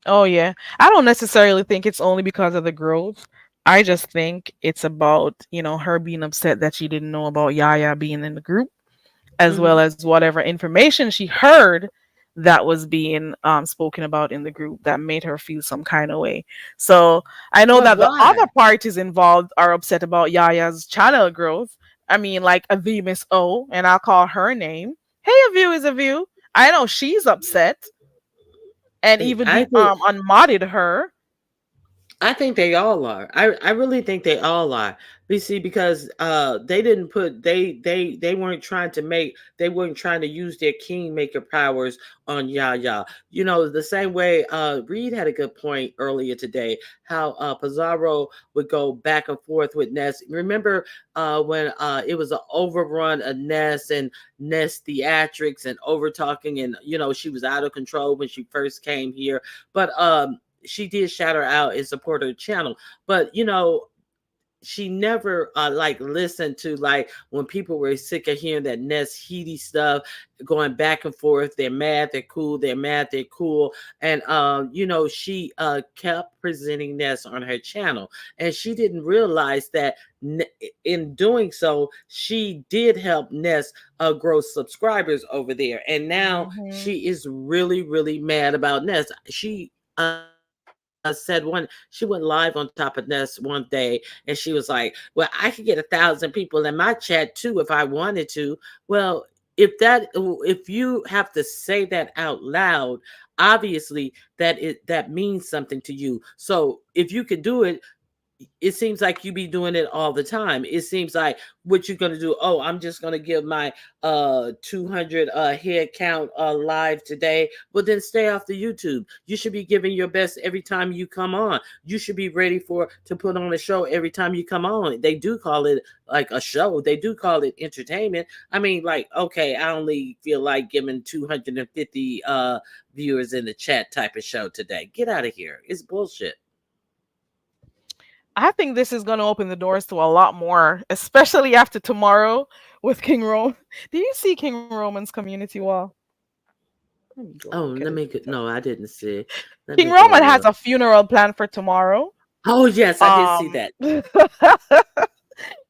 Oh yeah. I don't necessarily think it's only because of the growth. I just think it's about, her being upset that she didn't know about Yaya being in the group, as well Hmm. as whatever information she heard that was being spoken about in the group that made her feel some kind of way. So I know But that the why? other parties involved are upset about Yaya's channel growth. I mean, like a V Miss O, and I'll call her name. Hey, a view is a view. I know she's upset and even I be think unmodded her. I think they all are. I really think they all are. We see because they didn't put they weren't trying to make they weren't trying to use their kingmaker powers on Yaya. You know, the same way Reed had a good point earlier today, how Pizarro would go back and forth with Ness. Remember when it was an overrun of Ness and Ness theatrics and over talking, and you know she was out of control when she first came here. But she did shout her out and support her channel. But you know, she never like listened to like when people were sick of hearing that Ness Heedy stuff going back and forth. They're mad, they're cool, they're mad, they're cool. And you know, she kept presenting Ness on her channel. And she didn't realize that in doing so, she did help Ness grow subscribers over there. And now Hmm. she is really, really mad about Ness. She went live on top of Ness one day and she was like, well, I could get 1,000 people in my chat too if I wanted to. Well, if you have to say that out loud, obviously that means something to you. So if you could do it, it seems like you be doing it all the time. It seems like what you're gonna do. Oh, I'm just gonna give my 200 head count live today. Well, then stay off the YouTube. You should be giving your best every time you come on. You should be ready for to put on a show every time you come on. They do call it like a show. They do call it entertainment. I mean, like, okay, I only feel like giving 250 viewers in the chat type of show today. Get out of here. It's bullshit. I think this is going to open the doors to a lot more, especially after tomorrow with King Rome. Do you see King Roman's community wall? Let me go Oh, look at let his me TikTok. no, I didn't see. Let King me go Roman has look. a funeral planned for tomorrow. Oh yes, I did see Um, that.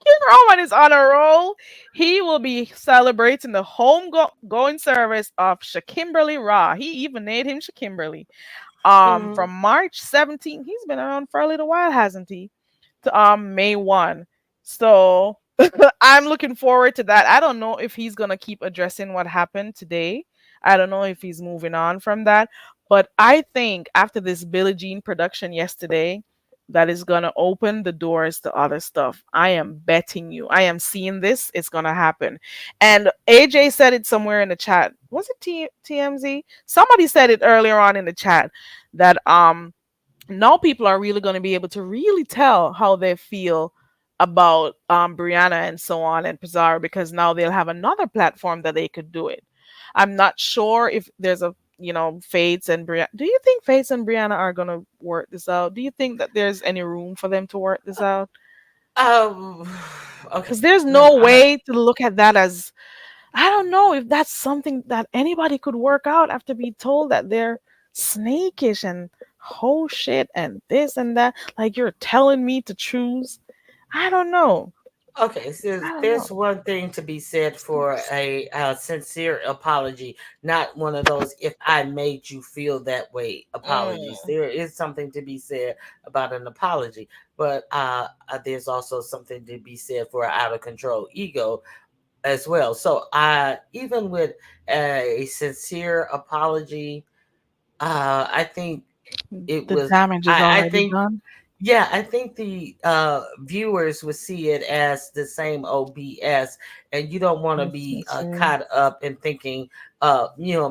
King Roman is on a roll. He will be celebrating the going service of Shakimberly Ra. He even named him Shakimberly. Hmm. From March 17th. He's been around for a little while, hasn't he? To May 1. So I'm looking forward to that. I don't know if he's gonna keep addressing what happened today. I don't know if he's moving on from that. But I think after this Billie Jean production yesterday, that is gonna open the doors to other stuff. I am betting you. I am seeing this. It's gonna happen. And AJ said it somewhere in the chat. Was it TMZ? Somebody said it earlier on in the chat that now people are really going to be able to really tell how they feel about Brianna and so on and Pizarro because now they'll have another platform that they could do it. I'm not sure if there's a Fates and Brianna. Do you think Fates and Brianna are going to work this out? Do you think that there's any room for them to work this out? Um. Okay. Because there's Let me, no way to look at that as I don't know if that's something that anybody could work out after being told that they're snakish and whole shit and this and that. Like you're telling me to choose. I don't know. okay. So I don't there's know. one thing to be said for a, sincere apology, not one of those "if I made you feel that way" apologies. Mm. There is something to be said about an apology, but there's also something to be said for an out of control ego. as well. So even with a sincere apology, I think it The was. damage is I already think done. yeah, I think the viewers would see it as the same OBS, and you don't want to be Insincere. caught up in thinking,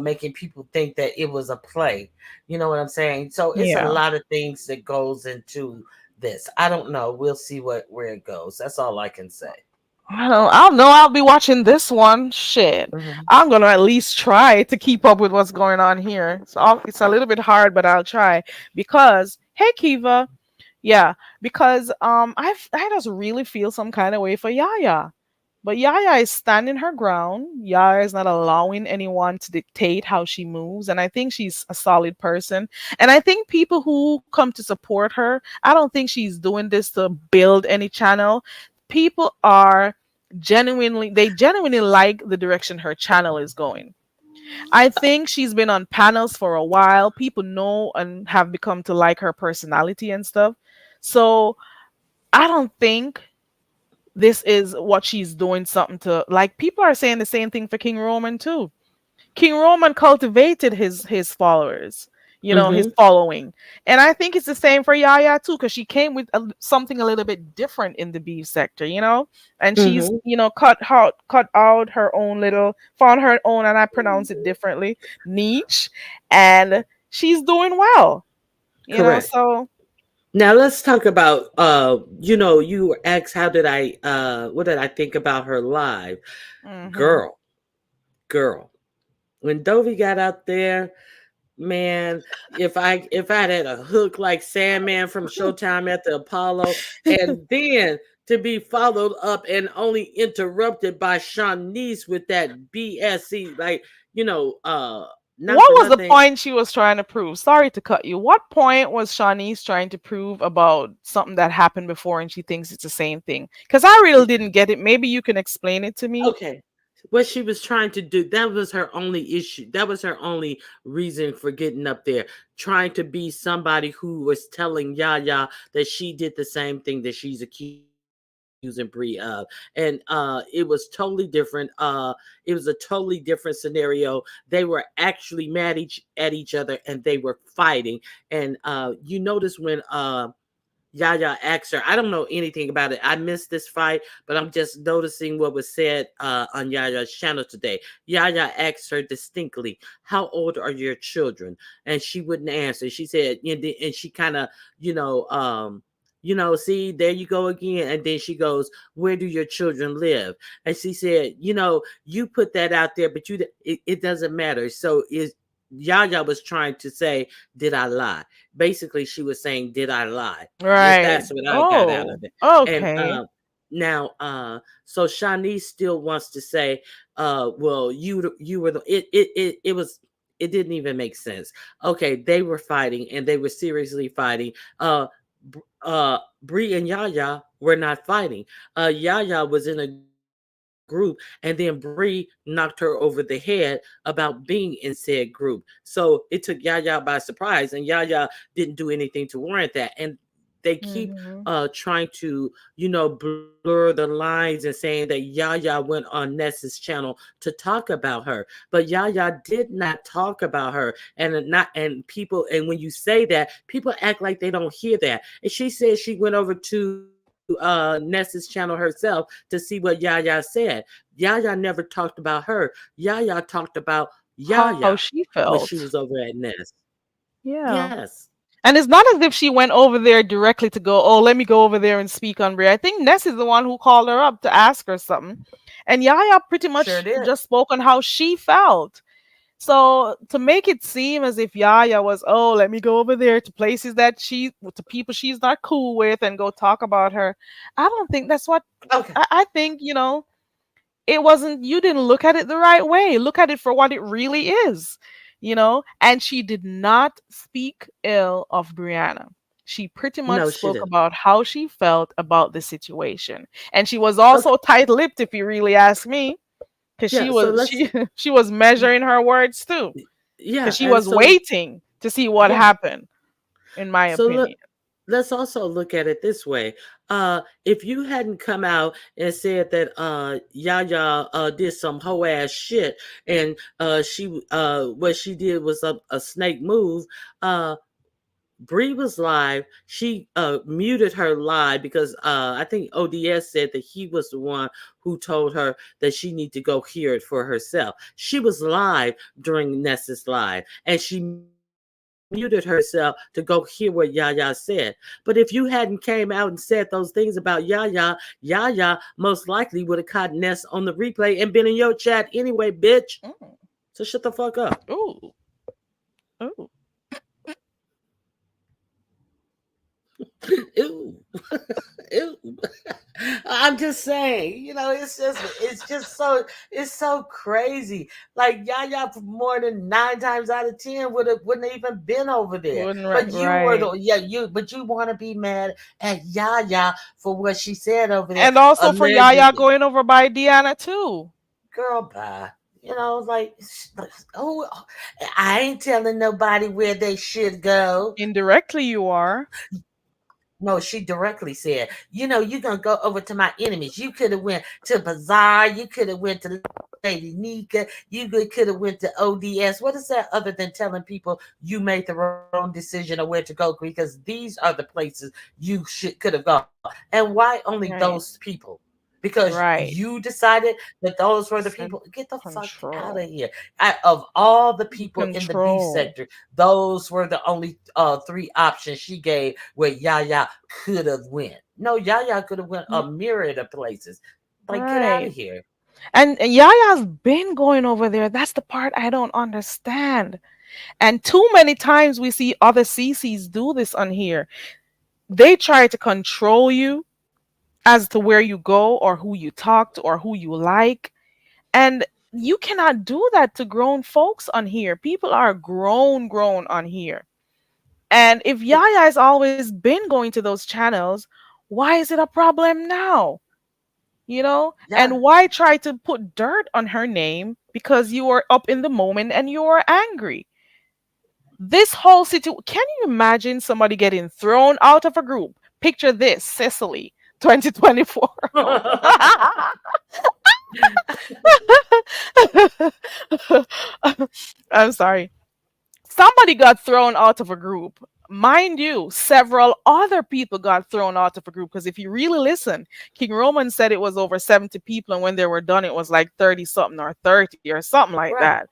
making people think that it was a play. You know what I'm saying? So it's a Yeah. lot of things that goes into this. I don't know. We'll see where it goes. That's all I can say. I'll know I'll be watching this one. Shit. Hmm. I'm gonna at least try to keep up with what's going on here. It's a little bit hard, but I'll try. Because hey Kiva, yeah, because I just really feel some kind of way for Yaya. But Yaya is standing her ground. Yaya is not allowing anyone to dictate how she moves. And I think she's a solid person. And I think people who come to support her, I don't think she's doing this to build any channel. People are they genuinely like the direction her channel is going. I think she's been on panels for a while. People know and have become to like her personality and stuff. So I don't think this is what she's doing something to, like, people are saying the same thing for King Roman too. King Roman cultivated his followers, his Hmm. following. And I think it's the same for Yaya too, because she came with something a little bit different in the beef sector. And she's, Hmm. cut out her own little, found her own, and I pronounce it differently, niche, and she's doing well. Correct. So Now let's talk about you were asked how did I what did I think about her live? mhm. Girl, girl. When Dovey got out there, man, if I had a hook like Sandman from Showtime at the Apollo, and then to be followed up and only interrupted by Shanice with that BSC, like, you know, uh not What for was the nothing. point she was trying to prove? Sorry to cut you. What point was Shanice trying to prove about something that happened before and she thinks it's the same thing? Because I really didn't get it. Maybe you can explain it to me. Okay. What she was trying to do, that was her only issue. That was her only reason for getting up there, trying to be somebody who was telling Yaya that she did the same thing that she's accusing Bree of. And it was totally different. It was a totally different scenario. They were actually mad at each other and they were fighting. And you notice when Yaya asked her, I don't know anything about it. I missed this fight, but I'm just noticing what was said on Yaya's channel today. Yaya asked her distinctly, how old are your children? And she wouldn't answer. She said, and she kind of, you know, um, see, there you go again. And then she goes, where do your children live? And she said, you put that out there, but it doesn't matter. So is Yaya was trying to say, did I lie? Basically she was saying, did I lie? Right. That's what I got out Oh, of it. And okay. now so Shanice still wants to say, well, you were the it was, it didn't even make sense. Okay, they were fighting and they were seriously fighting. Bree and Yaya were not fighting. Yaya was in a group, and then Bree knocked her over the head about being in said group. So it took Yaya by surprise, and Yaya didn't do anything to warrant that. And they keep Hmm. trying to, blur the lines and saying that Yaya went on Ness's channel to talk about her, but Yaya did not talk about her. And when you say that, people act like they don't hear that. And she said she went over to Ness's channel herself to see what Yaya said. Yaya never talked about her. Yaya talked about Yaya How she when she was felt. over at Ness. Yeah. Yes. And it's not as if she went over there directly to go, oh, let me go over there and speak on Brie. I think Ness is the one who called her up to ask her something. And Yaya pretty Sure much did. just spoke on how she felt. So to make it seem as if Yaya was, oh, let me go over there to places to people she's not cool with and go talk about her. I don't think that's what, Okay. I think, it wasn't, you didn't look at it the right way. Look at it for what it really is. And she did not speak ill of Brianna. She pretty much No, she spoke didn't. about how she felt about the situation. And she was Okay. also tight-lipped, if you really ask me, because she Yeah. So was let's. she she was measuring her words too, because Yeah, she and was so waiting to see what yeah. happened, in my So look, opinion. let's also look at it this way. If you hadn't come out and said that Yaya did some hoe ass shit, and she what she did was a snake move, uh Bree was live. She muted her live because I think ODS said that he was the one who told her that she need to go hear it for herself. She was live during Nessa's live, and she muted herself to go hear what Yaya said. But if you hadn't came out and said those things about Yaya, Yaya most likely would have caught Ness on the replay and been in your chat anyway, bitch. Mm. So shut the fuck up. Ooh. Ooh. Ew. Ew. I'm just saying, it's so crazy. Like Yaya more than 9 times out of 10 wouldn't have even been over there. Wouldn't But you were right. the but you want to be mad at Yaya for what she said over there And also for Yaya allegedly. going over by Deanna too. Girl, bye. Like, oh, I ain't telling nobody where they should go. Indirectly you are. No, she directly said, you're gonna go over to my enemies. You could have went to Bazaar, you could have went to Lady Nika, could have went to ODS. What is that other than telling people you made the wrong decision of where to go? Because these are the places you could have gone. And why only those Right. people? Because you Right. decided that those were the people. Said Get the fuck out of control. here. Of all the people in the B Control. sector, those were the only three options she gave where Yaya could have went. No, Yaya could have went a myriad of places. Like, get out of Right. here. And Yaya's been going over there. That's the part I don't understand. And too many times we see other CCs do this on here. They try to control you as to where you go or who you talk to or who you like. And you cannot do that to grown folks on here. People are grown on here. And if Yaya has always been going to those channels, why is it a problem now? You know? Yeah, And why try to put dirt on her name because you were up in the moment and you were angry? This whole situation, can you imagine somebody getting thrown out of a group? Picture this, Cicely, 2024. I'm sorry. Somebody got thrown out of a group. Mind you, several other people got thrown out of a group because if you really listen, King Roman said it was over 70 people, and when they were done, it was like 30 something or 30 or something like right, that.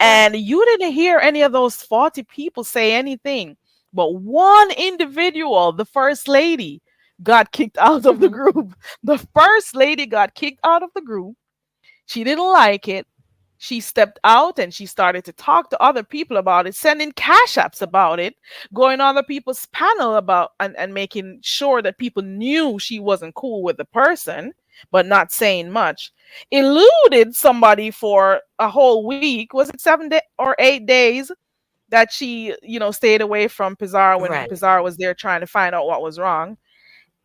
right. And you didn't hear any of those 40 people say anything. But one individual, the first lady, got kicked out of the Hmm. group. The first lady got kicked out of the group. She didn't like it. She stepped out and she started to talk to other people about it, sending cash apps about it, going on other people's panel about and making sure that people knew she wasn't cool with the person, but not saying much. Eluded somebody for a whole week. Was it 7 or 8 days that she, stayed away from Pizarro when Right. Pizarro was there trying to find out what was wrong?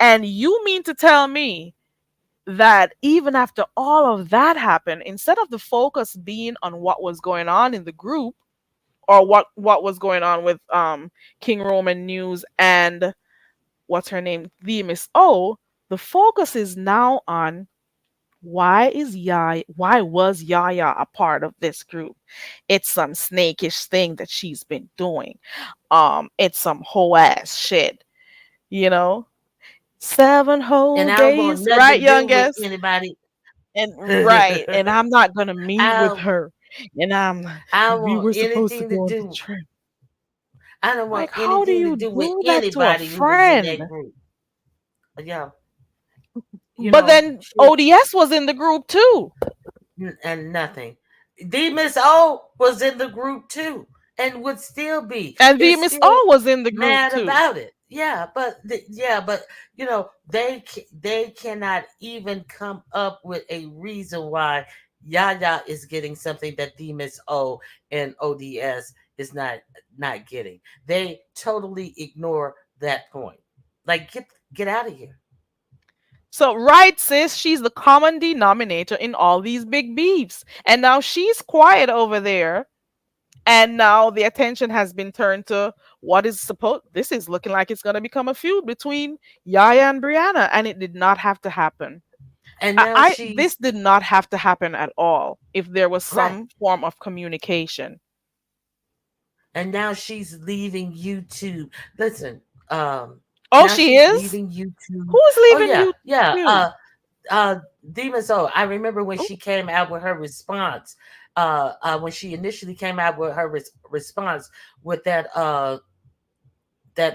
And you mean to tell me that even after all of that happened, instead of the focus being on what was going on in the group or what was going on with King Roman News and what's her name, the Miss O, the focus is now on why was Yaya a part of this group? It's some snakish thing that she's been doing. It's some whole ass shit, you know? 7 whole And I don't want days, nothing to right, do with youngest? anybody. And right, I and I'm not gonna meet with don't, her. And I don't we want were supposed to anything to go on the do. trip. I don't want Like, how do anything to you do with do that to a anybody who was in that friend? group. Yeah, But then she ODS was in the group too. and nothing. The Miss O was in the group too, and would still be. And the Is Miss still O was in the group mad too. about it. Yeah, but they cannot even come up with a reason why Yaya is getting something that the Miss O and ODS is not getting. They totally ignore that point. Like, get out of here. So right, sis, she's the common denominator in all these big beefs. And now she's quiet over there. And now the attention has been turned to what is supposed, this is looking like it's going to become a feud between Yaya and Brianna, and it did not have to happen. And now This she's did not have to happen at all if there was right. some form of communication. And now she's leaving YouTube. Listen, um, Oh, now she she's is? leaving YouTube. Who's Oh leaving yeah, you yeah. too? Uh, Demon Soul. I remember when Oh, she came out with her response. When she initially came out with her response with that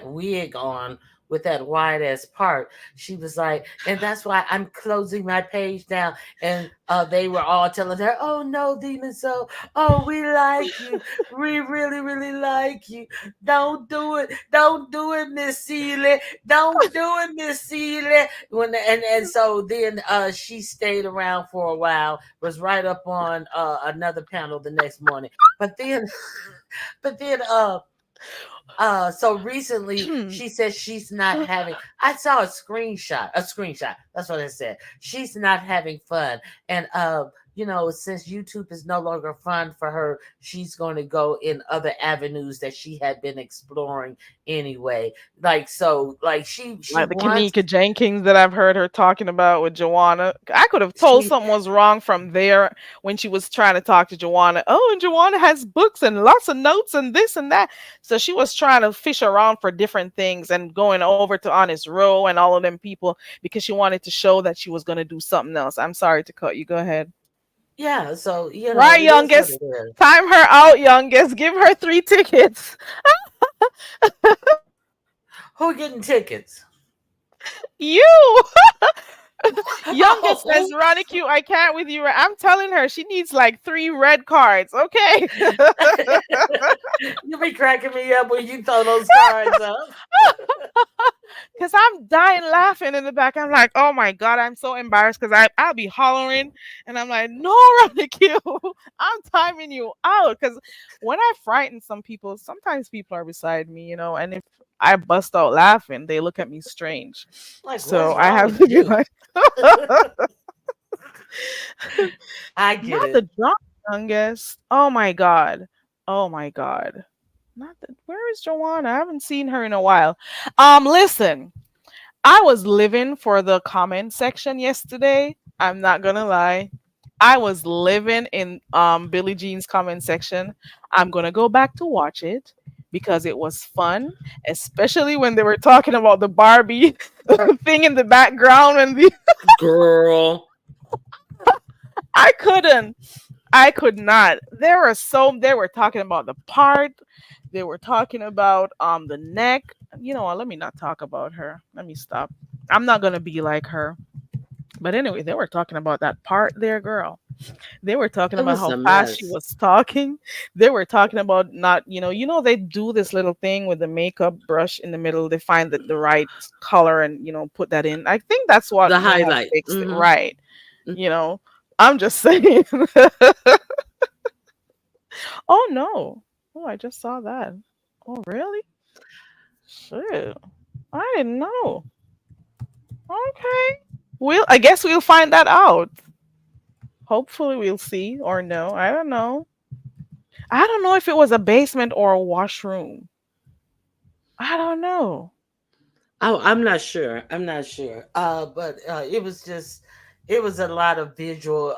wig on with that wide ass part. She was like, and that's why I'm closing my page down. And they were all telling her, "Oh no, Demon Soul, oh we like you, we really really like you. Don't do it, Miss Seeley, don't do it, Miss Seeley." And so then she stayed around for a while, was right up on another panel the next morning, but then. But then so recently she says she's not having, I saw a screenshot. That's what I said. She's not having fun. And since YouTube is no longer fun for her, she's going to go in other avenues that she had been exploring anyway. Like she like the wants Kanika Jenkins that I've heard her talking about with Joanna. I could have told she something was wrong from there when she was trying to talk to Joanna. Oh, and Joanna has books and lots of notes and this and that. So she was trying to fish around for different things and going over to Honest Row and all of them people because she wanted to show that she was going to do something else. I'm sorry to cut you. Go ahead. yeah, so Right, it is what youngest. it is. Time her out, youngest. Give her 3 tickets. Who getting tickets? You. Youngest says, Oh, Ronnie Q, I can't with you. I'm telling her she needs like 3 red cards. Okay. you be cracking me up when you throw those cards up. Because I'm dying laughing in the back. I'm like, oh my God, I'm so embarrassed because I'll be hollering. And I'm like, no, Ronnie Q, I'm timing you out. Because when I frighten some people, sometimes people are beside me, and if I bust out laughing, they look at me strange. Like, So what's I wrong have with to be you? like, I get not the it. drunk youngest. Oh my God. Oh my God. Not the, where is Joanna? I haven't seen her in a while. Listen, I was living for the comment section yesterday. I'm not gonna lie. I was living in Billie Jean's comment section. I'm gonna go back to watch it because it was fun, especially when they were talking about the Barbie thing in the background and the Girl. I couldn't. I could not. They were talking about the part. They were talking about the neck. You know what? Let me not talk about her. Let me stop. I'm not gonna be like her. But anyway, they were talking about that part there, girl. They were talking It about was how a fast she mess. was talking. They were talking about not, they do this little thing with the makeup brush in the middle. They find the right color and put that in. I think that's what The may have highlight. fixed it, Mm-hmm. right? You know, I'm just saying. Oh no. Oh, I just saw that. Oh, really? Shit. I didn't know. Okay. I guess we'll find that out. Hopefully we'll see or no. I don't know. I don't know if it was a basement or a washroom. I don't know. Oh, I'm not sure. I'm not sure. But it was a lot of visual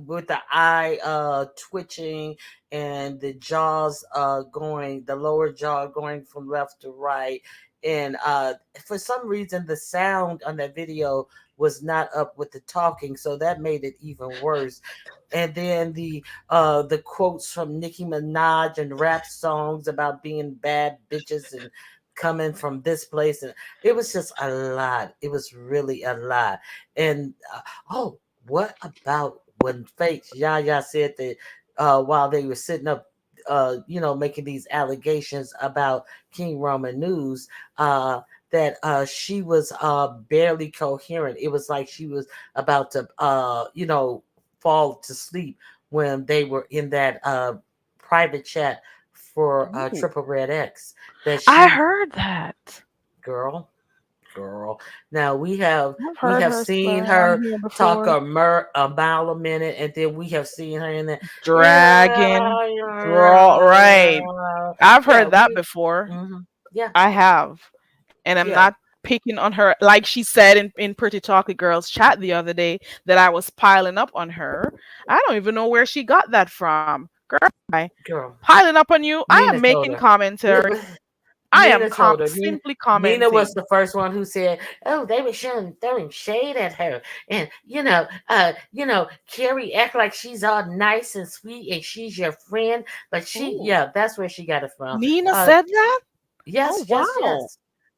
with the eye twitching and the jaws going, the lower jaw going from left to right. And for some reason the sound on that video was not up with the talking, so that made it even worse. And then the quotes from Nicki Minaj and rap songs about being bad bitches and coming from this place, and it was just a lot. It was really a lot. And oh, what about when Fakes Yaya said that while they were sitting up, making these allegations about King Roman News, that she was barely coherent. It was like she was about to, fall to sleep when they were in that private chat for Ooh. Triple Red X. That I she heard that. girl, girl. Now I've we heard have her seen swearing on her here talk before. a mile a minute, and then we have seen her in the Dragging, draw, right. I've yeah, heard that we before. mhm, yeah, I have. And I'm yeah, not picking on her. Like she said in Pretty Chocolate Girls chat the other day that I was piling up on her. I don't even know where she got that from. I girl. piling up on you. I Nina am told making her. commentary. I am Nina told her. simply Nina was commenting. the first one who said, "Oh, they were throwing shade at her, and Carrie act like she's all nice and sweet, and she's your friend, but Ooh, yeah, that's where she got it from. Nina Uh, said that? Oh yes, yes, wow. yes.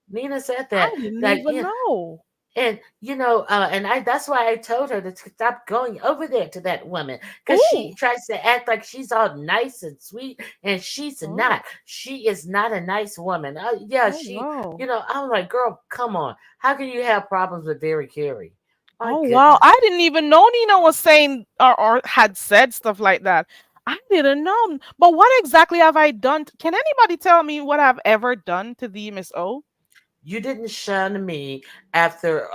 Nina said I that. didn't That even know. and and I that's why I told her to stop going over there to that woman because she Ooh. tries to act like she's all nice and sweet, and she's Oh. not. She is not a nice woman. Yeah, Oh wow. I'm like, girl, come on. How can you have problems with Very Carey? My Oh wow. goodness. I didn't even know Nina was saying or had said stuff like that. I didn't know. But what exactly have I done? Can anybody tell me what I've ever done to thee, Miss O? You didn't shun me after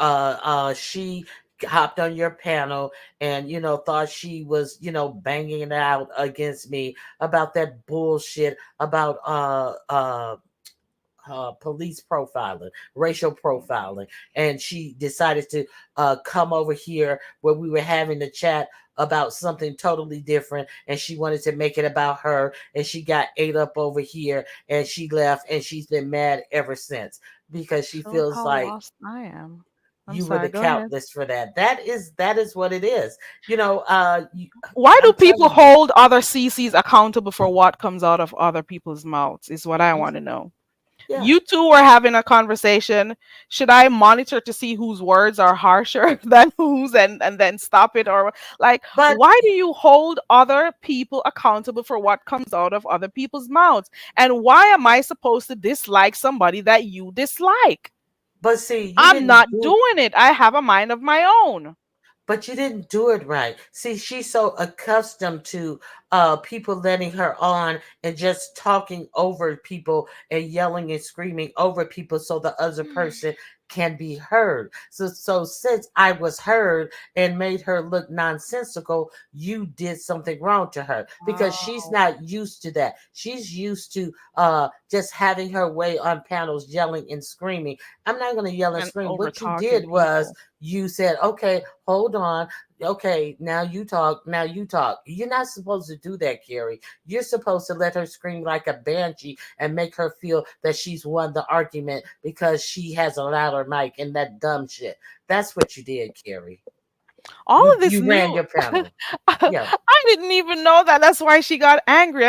she hopped on your panel and thought she was banging it out against me about that bullshit about police profiling, racial profiling, and she decided to come over here where we were having a chat about something totally different, and she wanted to make it about her, and she got ate up over here, and she left, and she's been mad ever since because she Shows feels how like lost I am. I'm you were sorry, the go ahead. catalyst for that. That is what it is. Why do I'm people telling you. hold other CCs accountable for what comes out of other people's mouths? Is what I want to Mhm. know. Yeah, You two were having a conversation. Should I monitor to see whose words are harsher than whose and then stop it? Or like, but why do you hold other people accountable for what comes out of other people's mouths? And why am I supposed to dislike somebody that you dislike? see, you I'm didn't not do doing it. I have a mind of my own. But you didn't do it right. See, she's so accustomed to people letting her on and just talking over people and yelling and screaming over people so the other person can be heard. So since I was heard and made her look nonsensical, you did something wrong to her because she's Wow. not used to that. She's used to just having her way on panels, yelling and screaming. I'm not going to yell and And scream. over What you talking did was people. you said, okay, hold on. Okay, now you talk. Now you talk. You're not supposed to do that, Carrie. You're supposed to let her scream like a banshee and make her feel that she's won the argument because she has a louder mic and that dumb shit. That's what you did, Carrie. All You of this you ran new your panel. Yeah. I didn't even know that. That's why she got angry.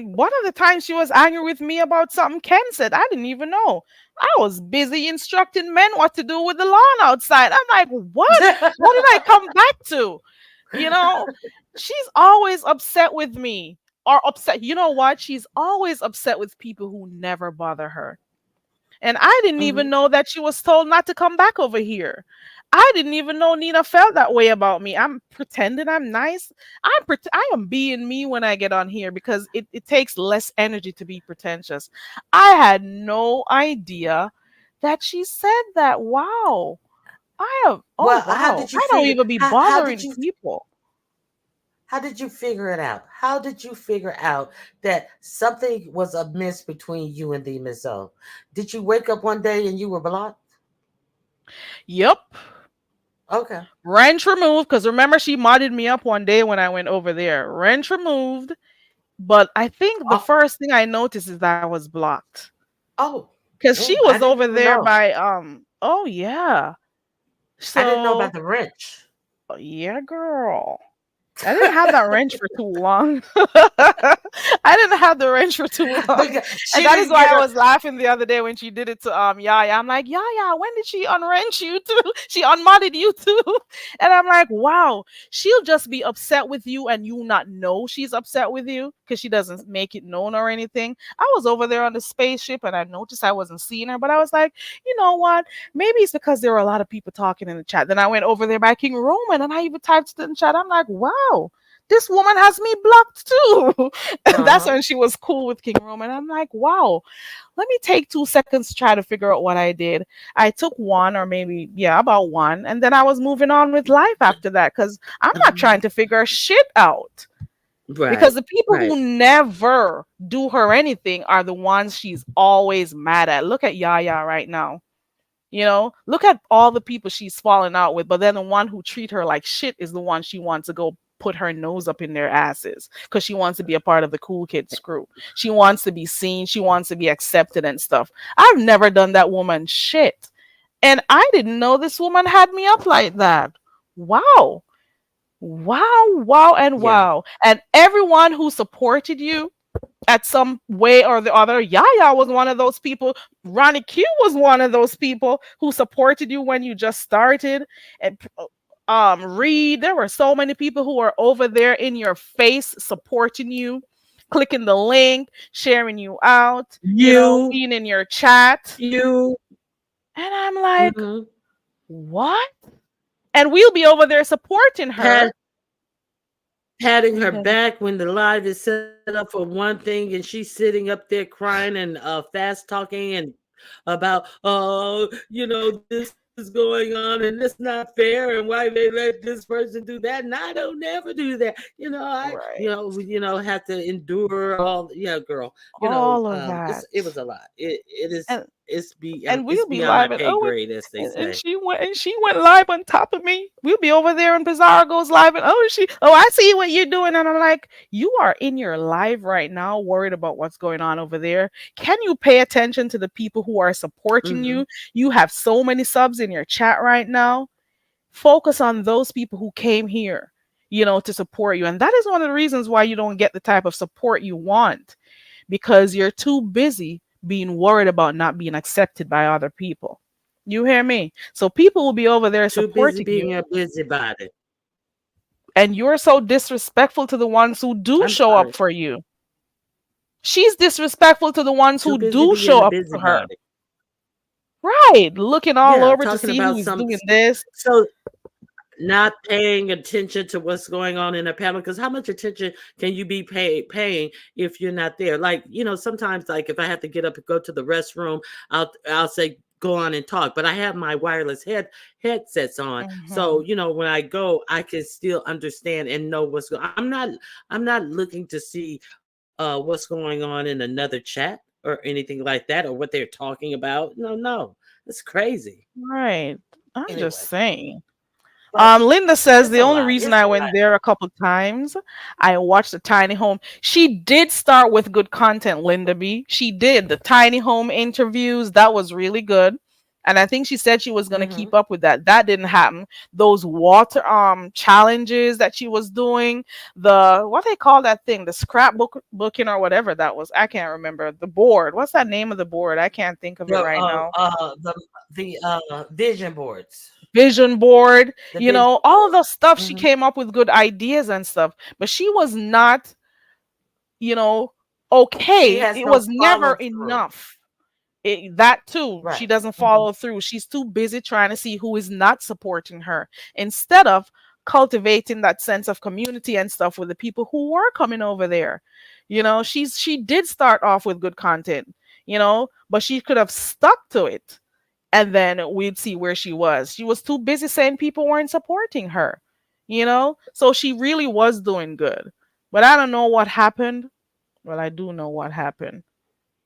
One of the times she was angry with me about something Ken said, I didn't even know. I was busy instructing men what to do with the lawn outside. I'm like, what did I come back to? You know, she's always upset with me, or upset. You know what, she's always upset with people who never bother her. And I didn't hmm even know that she was told not to come back over here. I didn't even know Nina felt that way about me. I'm pretending I'm nice. I am being me when I get on here because it takes less energy to be pretentious. I had no idea that she said that. Wow. Oh Well, how wow. did you I don't figure? even be How did bothering you people. how did you figure it out? How did you figure out that something was amiss between you and the Miss O? Did you wake up one day and you were blocked? Yep. Okay. Wrench removed. Because remember, she modded me up one day when I went over there. Wrench removed. But I think the Oh, first thing I noticed is that I was blocked. oh, Cause she I was didn't over even there know. by oh yeah. I didn't know about So the wrench. yeah, girl. I didn't have that wrench for too long. I didn't have the wrench for too long. Because And she that is didn't why get I her. was laughing the other day when she did it to Yaya. I'm like, Yaya, when did she unwrench you too? She unmodded you too. And I'm like, wow, she'll just be upset with you and you not know she's upset with you because she doesn't make it known or anything. I was over there on the spaceship and I noticed I wasn't seeing her, but I was like, you know what? Maybe it's because there were a lot of people talking in the chat. Then I went over there by King Roman and I even typed it in the chat. I'm like, wow. this woman has me blocked too. And that's Uh-huh. when she was cool with King Roman. I'm like, wow, let me take 2 seconds to try to figure out what I did. I took one, or maybe, yeah, about one. And then I was moving on with life after that because I'm not trying Mhm. to figure shit out. Because Right. the people who Right. never do her anything are the ones she's always mad at. Look at Yaya right now. Look at all the people she's falling out with, but then the one who treat her like shit is the one she wants to go put her nose up in their asses because she wants to be a part of the cool kids crew. She wants to be seen, she wants to be accepted and stuff. I've never done that woman shit. And I didn't know this woman had me up like that. Wow. Wow, wow, and Yeah. wow. And everyone who supported you at some way or the other. Yaya was one of those people. Ronnie Q was one of those people who supported you when you just started. And Reed, there were so many people who were over there in your face supporting you, clicking the link, sharing you out, You, being in your chat. you, And I'm like, mm-hmm. what? And we'll be over there supporting her. Pat, patting And her then, back when the live is set up for one thing and she's sitting up there crying and fast talking and about, oh, this is going on and it's not fair and why they let this person do that and I don't never do that. right, Have to endure all. Yeah, girl. all of It that. was a lot. It is. And It's and we'll be beyond my live at pay grade, as they and say. she went live on top of me. We'll be over there and Pizarro goes live and I see what you're doing. And I'm like, you are in your live right now worried about what's going on over there. Can you pay attention to the people who are supporting Hmm. you? You have so many subs in your chat right now. Focus on those people who came here, to support you. And that is one of the reasons why you don't get the type of support you want, because you're too busy being worried about not being accepted by other people. You hear me? So people will be over there Too busy supporting you, being a busybody. and you're so disrespectful to the ones who do I'm show up sorry. for you. She's disrespectful to the ones Too who busy do being show a up for her. busybody. Right. Looking all Yeah, over to talking see about who is some. doing this. So not paying attention to what's going on in a panel, because how much attention can you be paying if you're not there? Like, sometimes, like, if I have to get up and go to the restroom, I'll say go on and talk, but I have my wireless headsets on, so Hmm. when I go I can still understand and know what's going. I'm not looking to see what's going on in another chat or anything like that, or what they're talking about. No, it's crazy. Right. I'm just Anyway, saying. but Linda says it's the a only lot. reason It's I a went lot. there a couple times, I watched the tiny home. She did start with good content, Linda B. She did the tiny home interviews. That was really good. And I think she said she was going to Hmm. keep up with that. That didn't happen. Those water challenges that she was doing, the what they call that thing, the scrapbook booking or whatever that was. I can't remember. The board. What's that name of the board? I can't think of it The right now. vision boards, Vision board, the vision all of board. the stuff. She Hmm. came up with good ideas and stuff, but she was not, you know, okay. She It has was no never follow through. enough. That too, she Right. doesn't Hmm. follow through. She's too busy trying to see who is not supporting her instead of cultivating that sense of community and stuff with the people who were coming over there. She did start off with good content, but she could have stuck to it, and then we'd see where she was. She was too busy saying people weren't supporting her, So she really was doing good. But I don't know what happened. Well, I do know what happened.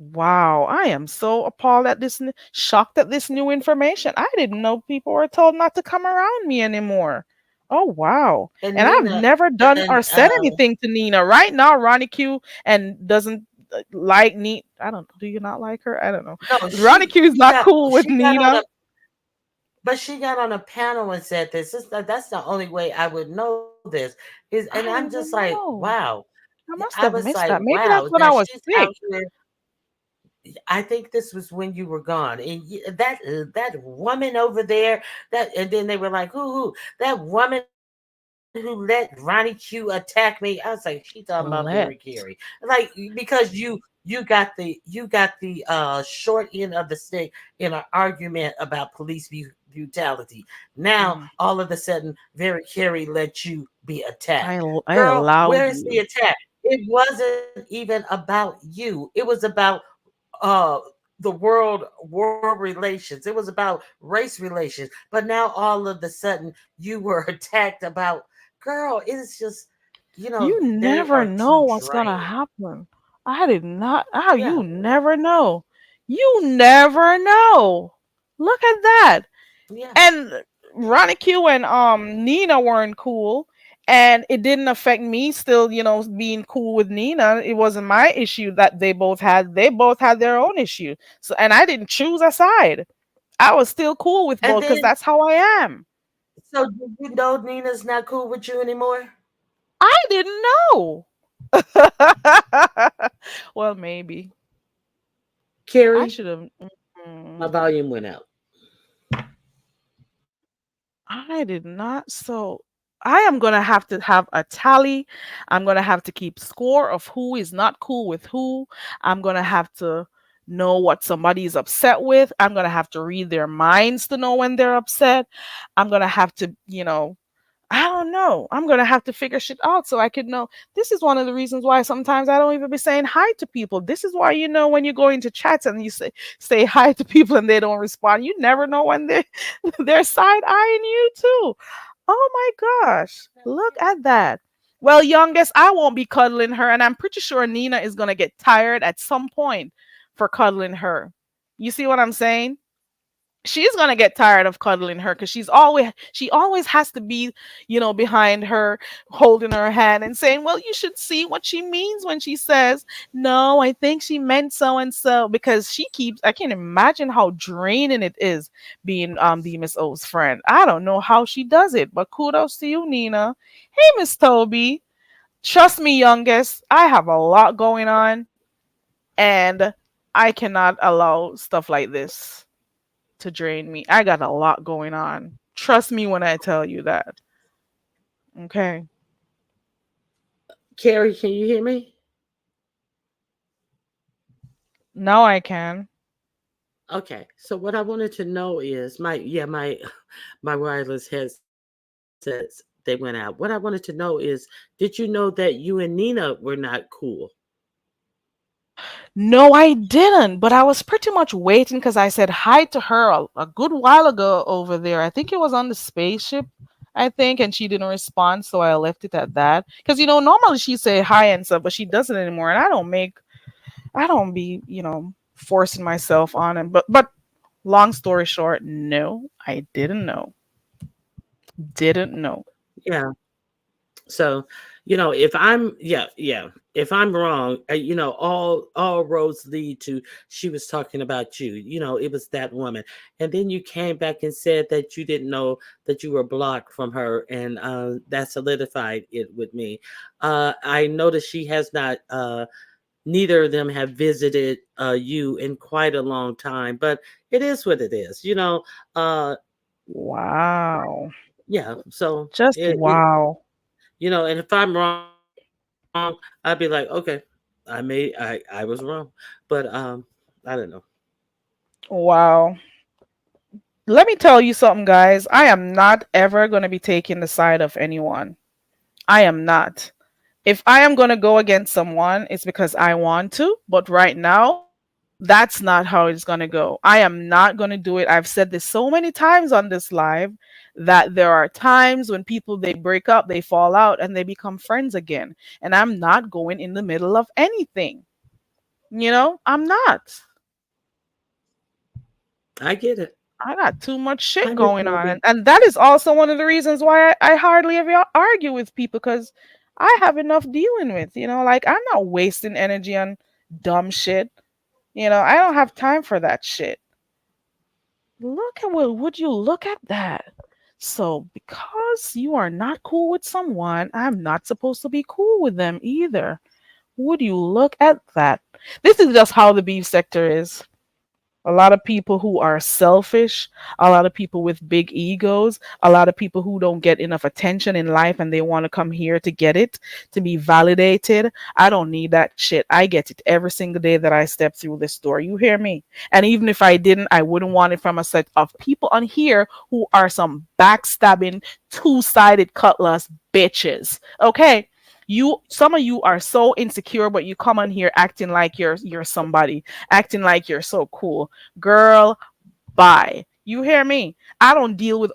Wow, I am so appalled at this, shocked at this new information. I didn't know people were told not to come around me anymore. Oh, wow. And And I've Nina never done and or said anything to Nina. Right now, Ronnie Q and doesn't like Nina. I don't, do you not like her? I don't know. no, Ronnie Q is not cool with she got on Nina. a but she got on a panel and said this. That's the only way I would know this. Is and I'm I just don't like, even know. wow. I I must have was like, missed that. Maybe wow, that's when that I was she's out sick. here. I think this was when you were gone, and that woman over there, that and then they were like, who that woman who let Ronnie Q attack me. I was like, she talking about Mary Carey, Let. like because you got the short end of the stick in an argument about police brutality. Now, Mhm. all of a sudden, very Carrie let you be attacked. I Girl, allowed where is the you. attack? It wasn't even about you. It was about uh the world relations. It was about race relations. But now all of a sudden you were attacked about, girl, it's just, You they never are know too what's gonna draining. happen. I did not. How Yeah. you never know? You never know. Look at that. Yeah. And Ronnie Q and Nina weren't cool, and it didn't affect me still, being cool with Nina. It wasn't my issue that they both had. They both had their own issue. So, and I didn't choose a side. I was still cool with And both because then, that's how I am. so did you know Nina's not cool with you anymore? I didn't know. Well, maybe I Carrie, should have. my mm, volume went out. I did not. So I am going to have a tally. I'm going to have to keep score of who is not cool with who. I'm going to have to know what somebody is upset with. I'm going to have to read their minds to know when they're upset. I'm going to have to, I don't know. I'm gonna have to figure shit out so I could know. This is one of the reasons why sometimes I don't even be saying hi to people. This is why when you go into chats and you say hi to people and they don't respond, you never know when they're side eyeing you too. Oh my gosh, look at that. Well, youngest, I won't be cuddling her, and I'm pretty sure Nina is gonna get tired at some point for cuddling her. You see what I'm saying? She's gonna get tired of cuddling her because she always has to be behind her, holding her hand and saying, well, you should see what she means when she says, no, I think she meant so and so, because I can't imagine how draining it is being the Miss O's friend. I don't know how she does it, but kudos to you, Nina. Hey, Miss Toby. Trust me, youngest, I have a lot going on, and I cannot allow stuff like this to drain me. I got a lot going on. Trust me when I tell you that. Okay. Carrie, can you hear me? Now I can. Okay. So what I wanted to know is my my wireless headsets, they went out. What I wanted to know is, did you know that you and Nina were not cool? No, I didn't, but I was pretty much waiting because I said hi to her a good while ago over there. I think it was on the spaceship, I think, and she didn't respond, so I left it at that. Because normally she say hi and stuff, but she doesn't anymore, and I don't be forcing myself on him. But long story short, no, I didn't know. Didn't know. Yeah. So, if I'm yeah, if I'm wrong, all roads lead to, she was talking about you. It was that woman. And then you came back and said that you didn't know that you were blocked from her, and that solidified it with me. I noticed she has not neither of them have visited you in quite a long time, but it is what it is. Uh Wow. yeah, so Just it wow. and if I'm wrong, I'd be like, okay, I was wrong. But I don't know. Wow. Let me tell you something, guys. I am not ever going to be taking the side of anyone. I am not. If I am going to go against someone, it's because I want to. But right now, that's not how it's going to go. I am not going to do it. I've said this so many times on this live that there are times when people they break up, they fall out, and they become friends again. And I'm not going in the middle of anything. I'm not. I get it. I got too much Hi, shit Miss going on. Toby. And that is also one of the reasons why I hardly ever argue with people because I have enough dealing with, like I'm not wasting energy on dumb shit. I don't have time for that shit. Look at would you look at that? So because you are not cool with someone, I'm not supposed to be cool with them either. Would you look at that? This is just how the beef sector is. A lot of people who are selfish, a lot of people with big egos, a lot of people who don't get enough attention in life and they want to come here to get it, to be validated. I don't need that shit. I get it every single day that I step through this door. You hear me? And even if I didn't, I wouldn't want it from a set of people on here who are some backstabbing, two-sided cutlass bitches. Okay? Some of you are so insecure, but you come on here acting like you're somebody, acting like you're so cool. Girl, bye. You hear me? I don't deal with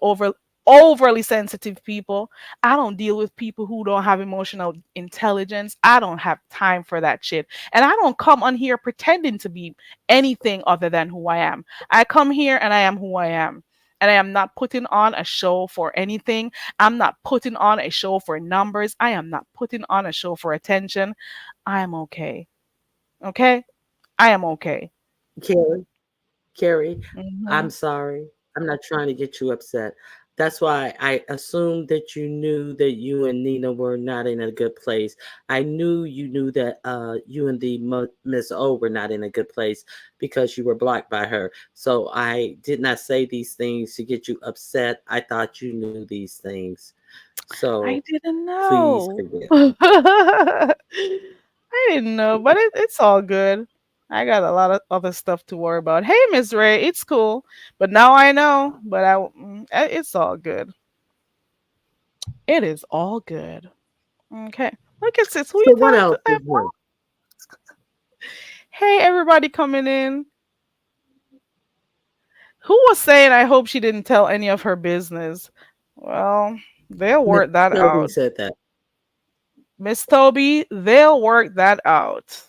overly sensitive people. I don't deal with people who don't have emotional intelligence. I don't have time for that shit. And I don't come on here pretending to be anything other than who I am. I come here and I am who I am. And I am not putting on a show for anything. I'm not putting on a show for numbers. I am not putting on a show for attention. I am okay. Okay? I am okay. Carrie, Carrie, I'm Hmm. sorry. I'm not trying to get you upset. That's why I assumed that you knew that you and Nina were not in a good place. I knew you knew that you and the Miss O were not in a good place because you were blocked by her. So I did not say these things to get you upset. I thought you knew these things. So I didn't please know. forgive me. I didn't know, but it's all good. I got a lot of other stuff to worry about. Hey, Miss Ray, it's cool. But now I know. But it's all good. It is all good. Okay. Look at this. Who So you what talking else to? is new? Hey, everybody coming in. Who was saying I hope she didn't tell any of her business? Well, they'll Miss work that Toby out. said that. Miss Toby, they'll work that out.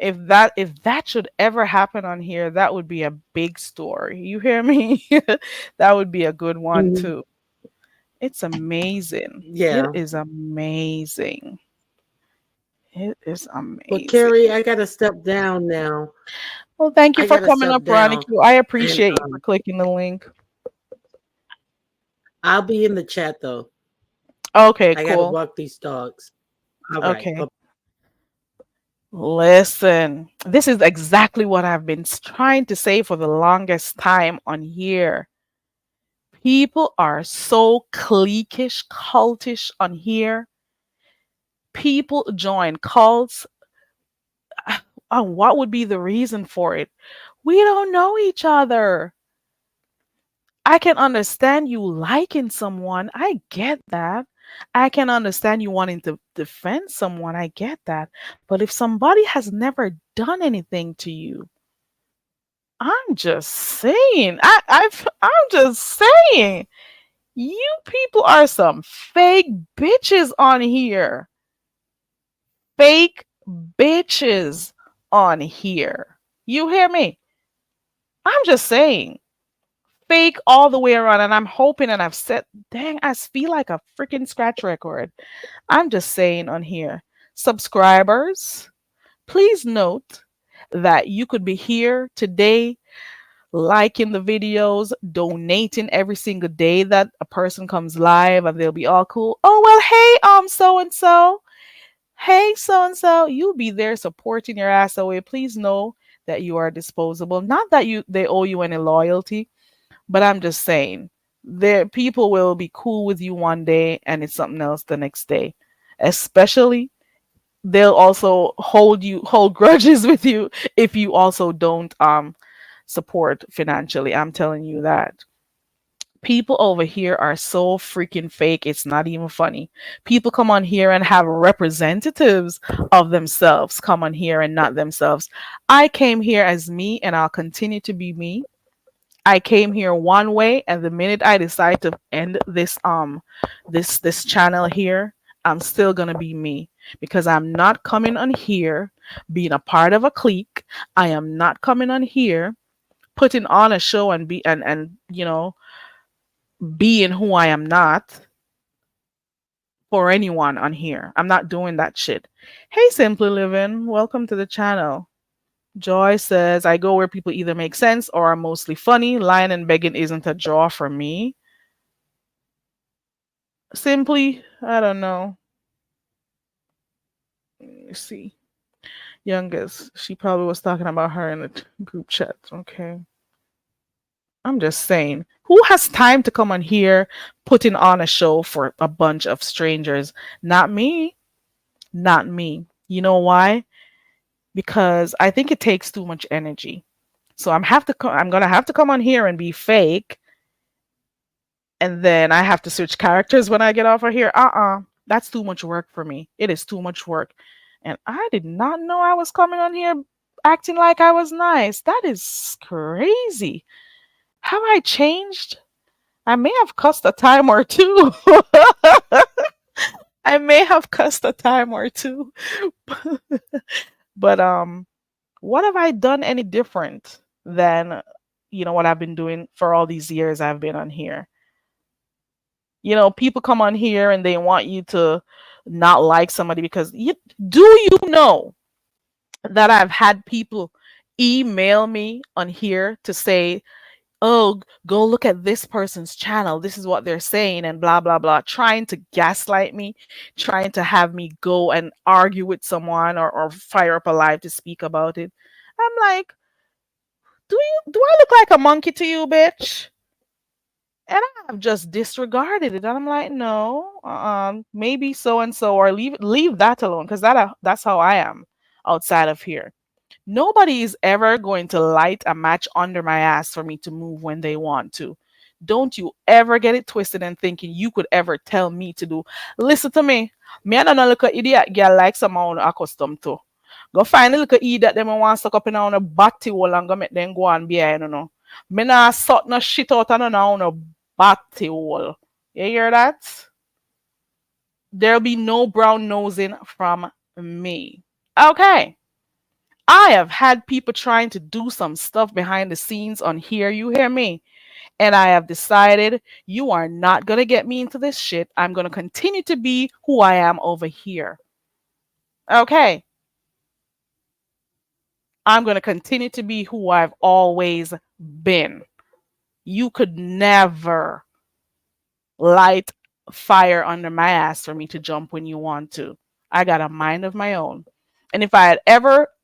If that should ever happen on here, that would be a big story. You hear me? That would be a good one Mhm. too. It's amazing. It Yeah. is amazing. It is Well, Carrie, amazing. I got to step down now. Well, thank you I for got to coming step up, down, Ronnie. I and appreciate you for clicking the link. I'll be in the chat though. Okay, I got to cool. walk these dogs. All right. Okay. Listen, this is exactly what I've been trying to say for the longest time on here. People are so cliquish, cultish on here. People join cults. What would be the reason for it? We don't know each other. I can understand you liking someone. I get that. I can understand you wanting to defend someone. I get that. But if somebody has never done anything to you, I'm just saying. I'm just saying. You people are some fake bitches on here. Fake bitches on here. You hear me? I'm just saying. Fake all the way around. And I'm hoping, and I've said, dang, I feel like a freaking scratch record. I'm just saying on here. Subscribers, please note that you could be here today liking the videos, donating every single day that a person comes live and they'll be all cool. Oh well, hey, so and so. Hey, so and so, you'll be there supporting your ass away. Please know that you are disposable. Not that they owe you any loyalty, but I'm just saying there people will be cool with you one day and it's something else the next day. Especially they'll also hold grudges with you if you also don't support financially. I'm telling you that. People over here are so freaking fake. It's not even funny. People come on here and have representatives of themselves come on here and not themselves. I came here as me and I'll continue to be me. I came here one way and the minute I decide to end this channel here, I'm still going to be me because I'm not coming on here being a part of a clique. I am not coming on here putting on a show and being who I am not for anyone on here. I'm not doing that shit. Hey, Simply Living, welcome to the channel. Joy says, I go where people either make sense or are mostly funny. Lying and begging isn't a draw for me. Simply, I don't know. Let me see. Youngest. She probably was talking about her in the group chat. Okay. I'm just saying, who has time to come on here putting on a show for a bunch of strangers? Not me. Not me. You know why? Because I think it takes too much energy. So I'm gonna have to come on here and be fake, and then I have to switch characters when I get off of here. That's too much work for me. It is too much work, and I did not know I was coming on here acting like I was nice. That is crazy. Have I changed? I may have cussed a time or two. I may have cussed a time or two. But what have I done any different than what I've been doing for all these years I've been on here? People come on here and they want you to not like somebody because do you know that I've had people email me on here to say, oh, go look at this person's channel. This is what they're saying, and blah, blah, blah, trying to gaslight me, trying to have me go and argue with someone or fire up a live to speak about it. I'm like, do I look like a monkey to you, bitch? And I've just disregarded it. And I'm like, no, maybe so and so, or leave that alone, because that's how I am outside of here. Nobody is ever going to light a match under my ass for me to move when they want to. Don't you ever get it twisted and thinking you could ever tell me to do. Listen to me. Me and no little idiot girl like someone accustomed to. Go find a little idiot them want suck up in on a batty hole and go make them go and be I don't know. Me nah sort no shit out and on a batty hole. You hear that? There'll be no brown nosing from me. Okay. I have had people trying to do some stuff behind the scenes on here. You hear me? And I have decided you are not going to get me into this shit. I'm going to continue to be who I am over here. Okay. I'm going to continue to be who I've always been. You could never light fire under my ass for me to jump when you want to. I got a mind of my own. And if I had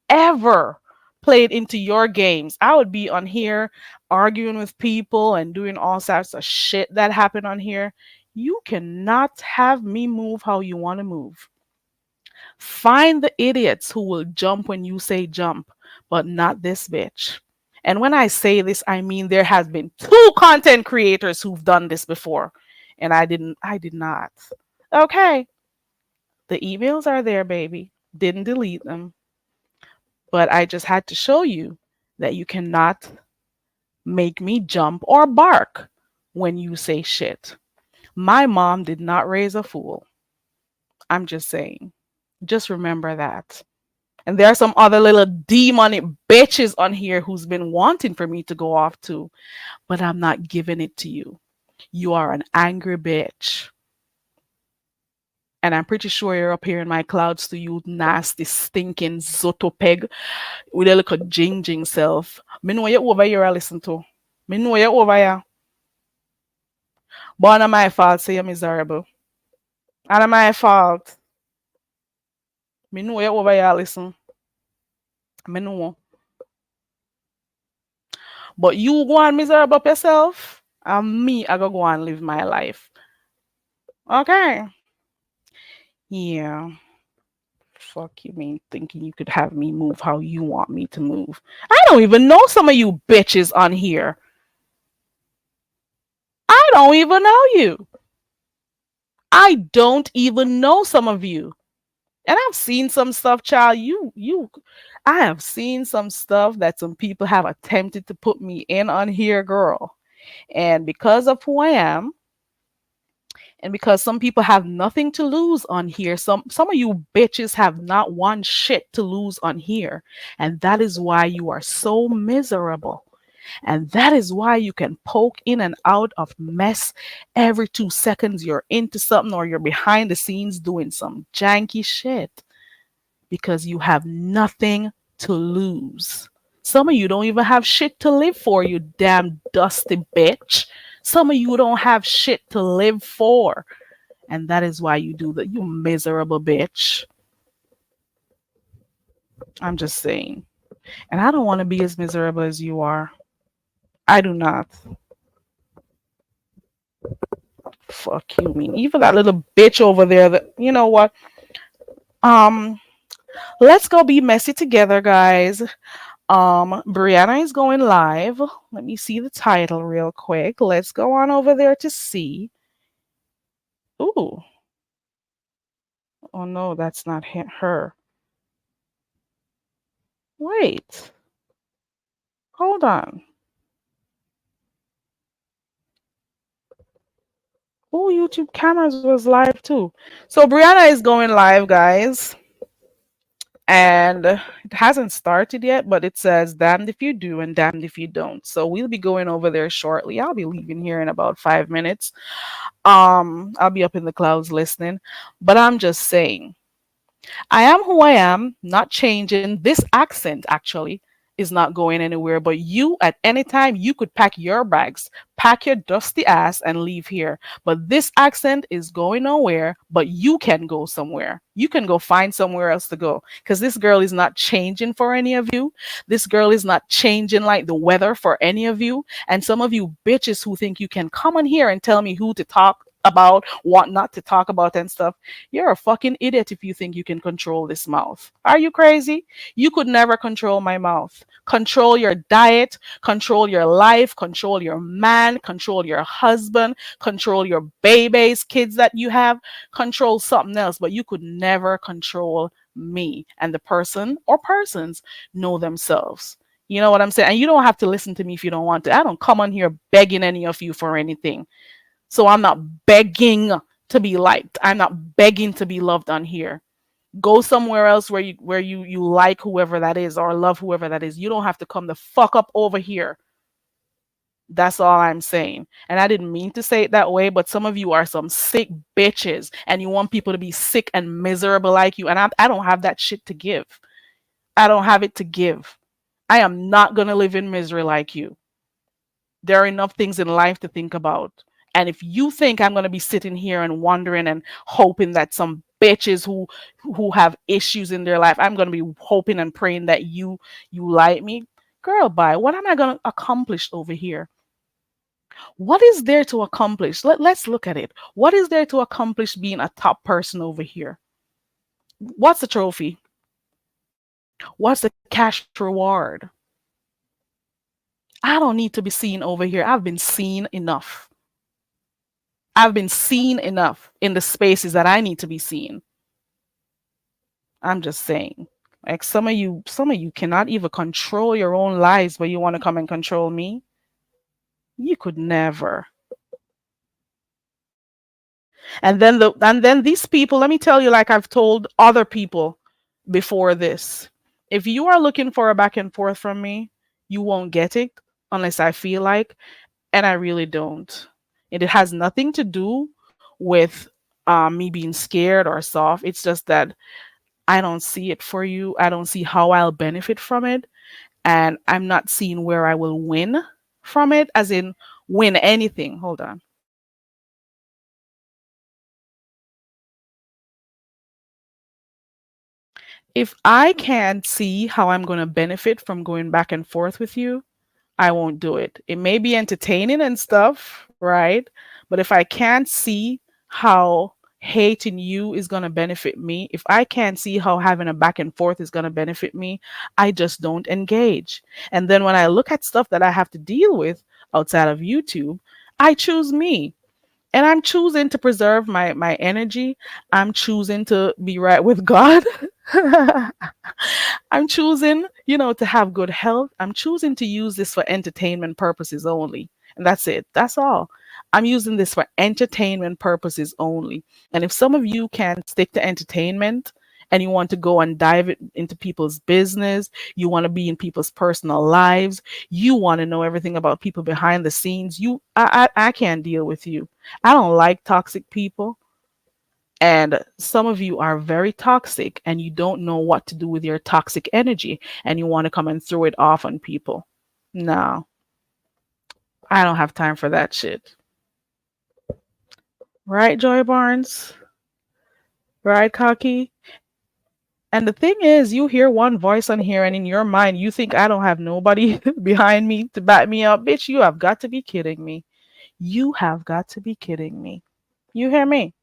ever played into your games, I would be on here arguing with people and doing all sorts of shit that happened on here. You cannot have me move how you want to move. Find the idiots who will jump when you say jump, but not this bitch. And when I say this, I mean there has been two content creators who've done this before, and I did not. Okay, the emails are there, baby. Didn't delete them, but I just had to show you that you cannot make me jump or bark when you say shit. My mom did not raise a fool. I'm just saying. Just remember that. And there are some other little demonic bitches on here who's been wanting for me to go off too, but I'm not giving it to you. You are an angry bitch. And I'm pretty sure you're up here in my clouds to you nasty, stinking Zotopeg with a little jing jing self. Me know you over here I listen to. Me know you over here. But not my fault, say you're miserable. And not my fault. Me know you over here listen. Me know. But you go and miserable up yourself. And me, I go and live my life. Okay. Yeah. Fuck you mean thinking you could have me move how you want me to move. I don't even know some of you bitches on here. I don't even know you. I don't even know some of you. And I've seen some stuff, child. I have seen some stuff that some people have attempted to put me in on here, girl. And because of who I am, and because some people have nothing to lose on here, some of you bitches have not one shit to lose on here. And that is why you are so miserable. And that is why you can poke in and out of mess every 2 seconds. You're into something or you're behind the scenes doing some janky shit because you have nothing to lose. Some of you don't even have shit to live for, you damn dusty bitch. Some of you don't have shit to live for. And that is why you do that, you miserable bitch. I'm just saying. And I don't want to be as miserable as you are. I do not. Fuck you, mean. Even that little bitch over there that, you know what? Um, let's go be messy together, guys. Brianna is going live. Let me see the title real quick. Let's go on over there to see. Ooh. Oh no, that's not her. Wait. Hold on. Oh, YouTube cameras was live too. So Brianna is going live, guys. And it hasn't started yet, but it says damned if you do and damned if you don't. So we'll be going over there shortly. I'll be leaving here in about 5 minutes. I'll be up in the clouds listening. But I'm just saying, I am who I am, not changing. This accent actually is not going anywhere. But you, at any time, you could pack your bags, pack your dusty ass, and leave here. But this accent is going nowhere. But you can go somewhere. You can go find somewhere else to go. Because this girl is not changing for any of you. This girl is not changing like the weather for any of you. And some of you bitches who think you can come in here and tell me who to talk about, what not to talk about, and stuff. You're a fucking idiot if you think you can control this mouth. Are you crazy? You could never control my mouth. Control your diet, control your life, control your man, control your husband, control your babies, kids that you have, control something else, but you could never control me. And the person or persons know themselves. You know what I'm saying? And you don't have to listen to me if you don't want to. I don't come on here begging any of you for anything. So I'm not begging to be liked. I'm not begging to be loved on here. Go somewhere else where you like whoever that is or love whoever that is. You don't have to come the fuck up over here. That's all I'm saying. And I didn't mean to say it that way, but some of you are some sick bitches and you want people to be sick and miserable like you. And I don't have that shit to give. I don't have it to give. I am not going to live in misery like you. There are enough things in life to think about. And if you think I'm going to be sitting here and wondering and hoping that some bitches who have issues in their life, I'm going to be hoping and praying that you like me, girl, bye. What am I going to accomplish over here? What is there to accomplish? Let's look at it. What is there to accomplish being a top person over here? What's the trophy? What's the cash reward? I don't need to be seen over here. I've been seen enough. I've been seen enough in the spaces that I need to be seen. I'm just saying. Like some of you cannot even control your own lives, but you want to come and control me? You could never. And then these people, let me tell you, like I've told other people before this. If you are looking for a back and forth from me, you won't get it unless I feel like, and I really don't. It has nothing to do with me being scared or soft. It's just that I don't see it for you. I don't see how I'll benefit from it. And I'm not seeing where I will win from it, as in win anything. Hold on. If I can't see how I'm going to benefit from going back and forth with you, I won't do it. It may be entertaining and stuff, right? But if I can't see how hating you is going to benefit me, if I can't see how having a back and forth is going to benefit me, I just don't engage. And then when I look at stuff that I have to deal with outside of YouTube, I choose me. And I'm choosing to preserve my energy. I'm choosing to be right with God. I'm choosing, to have good health. I'm choosing to use this for entertainment purposes only. And that's it. That's all. I'm using this for entertainment purposes only. And if some of you can stick to entertainment and you want to go and dive into people's business, you want to be in people's personal lives, you want to know everything about people behind the scenes, I can't deal with you. I don't like toxic people. And some of you are very toxic and you don't know what to do with your toxic energy and you want to come and throw it off on people. No, I don't have time for that shit. Right, Joy Barnes? Right, Cocky? And the thing is, you hear one voice on here, and in your mind, you think I don't have nobody behind me to back me up. Bitch, you have got to be kidding me. You have got to be kidding me. You hear me?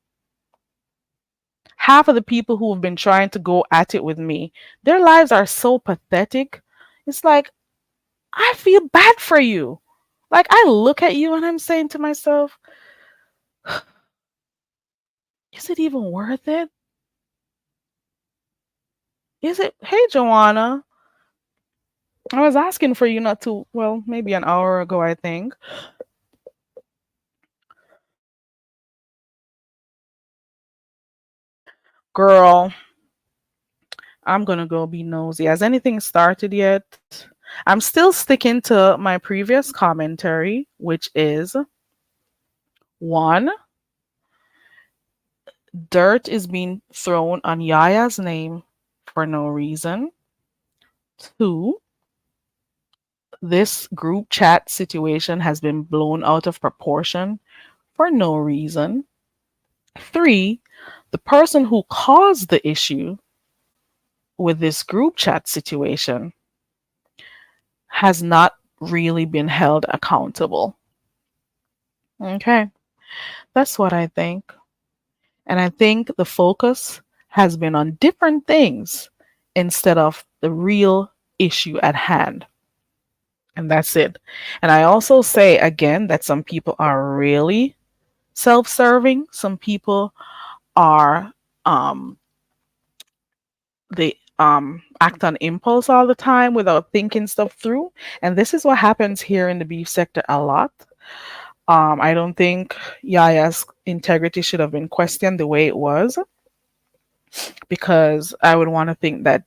Half of the people who have been trying to go at it with me, their lives are so pathetic. It's like, I feel bad for you. Like, I look at you and I'm saying to myself, is it even worth it? Is it? Hey, Joanna. I was asking for you not to, well, maybe an hour ago, I think. Girl, I'm gonna go be nosy. Has anything started yet? I'm still sticking to my previous commentary, which is one, dirt is being thrown on Yaya's name for no reason. Two, this group chat situation has been blown out of proportion for no reason. Three, the person who caused the issue with this group chat situation has not really been held accountable. Okay, that's what I think. And I think the focus has been on different things instead of the real issue at hand. And that's it. And I also say again that some people are really self serving, some people are um, they act on impulse all the time without thinking stuff through. And this is what happens here in the beef sector a lot. I don't think Yaya's integrity should have been questioned the way it was, because I would want to think that,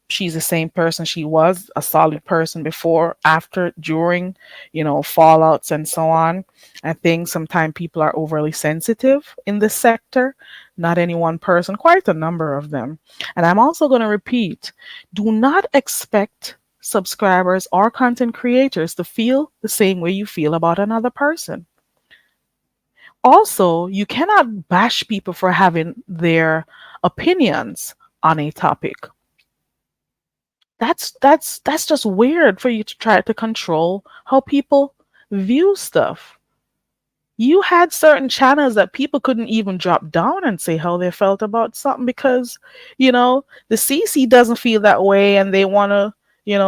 she's the same person she was, a solid person before, after, during, fallouts and so on. I think sometimes people are overly sensitive in this sector, not any one person, quite a number of them. And I'm also going to repeat, do not expect subscribers or content creators to feel the same way you feel about another person. Also, you cannot bash people for having their opinions on a topic. That's just weird for you to try to control how people view stuff. You had certain channels that people couldn't even drop down and say how they felt about something because, the CC doesn't feel that way, and they want to,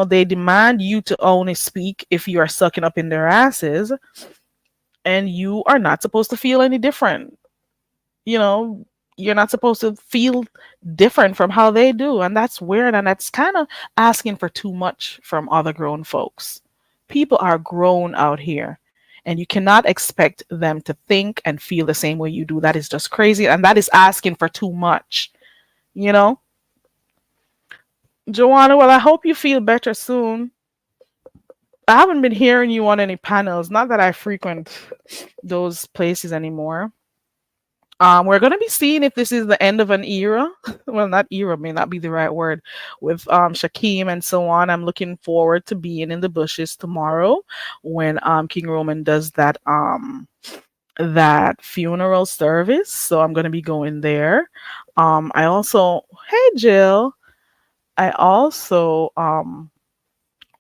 they demand you to only speak if you are sucking up in their asses, and you are not supposed to feel any different. you know, you're not supposed to feel different from how they do. And that's weird. And that's kind of asking for too much from other grown folks. People are grown out here. And you cannot expect them to think and feel the same way you do. That is just crazy. And that is asking for too much. You know? Joanna, well, I hope you feel better soon. I haven't been hearing you on any panels. Not that I frequent those places anymore. We're gonna be seeing if this is the end of an era. Well, not era may not be the right word. With Shakim and so on, I'm looking forward to being in the bushes tomorrow when King Roman does that funeral service. So I'm gonna be going there. I also, hey Jill, I also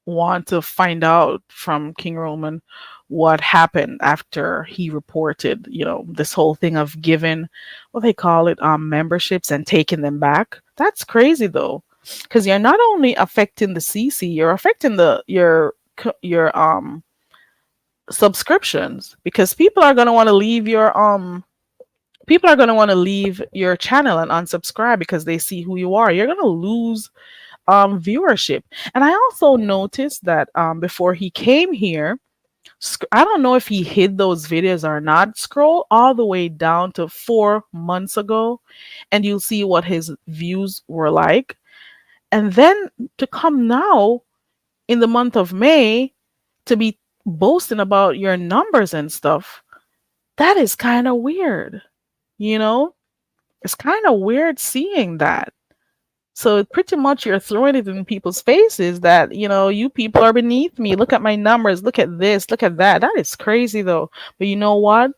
want to find out from King Roman what happened after he reported, this whole thing of giving what they call it, memberships and taking them back. That's crazy though, because you're not only affecting the CC, you're affecting your subscriptions, because people are going to want to leave your channel and unsubscribe because they see who you are. You're going to lose viewership. And I also noticed that before he came here, I don't know if he hid those videos or not. Scroll all the way down to 4 months ago, and you'll see what his views were like. And then to come now in the month of May to be boasting about your numbers and stuff, that is kind of weird. You know, it's kind of weird seeing that. So pretty much you're throwing it in people's faces that, you people are beneath me. Look at my numbers. Look at this. Look at that. That is crazy though. But you know what?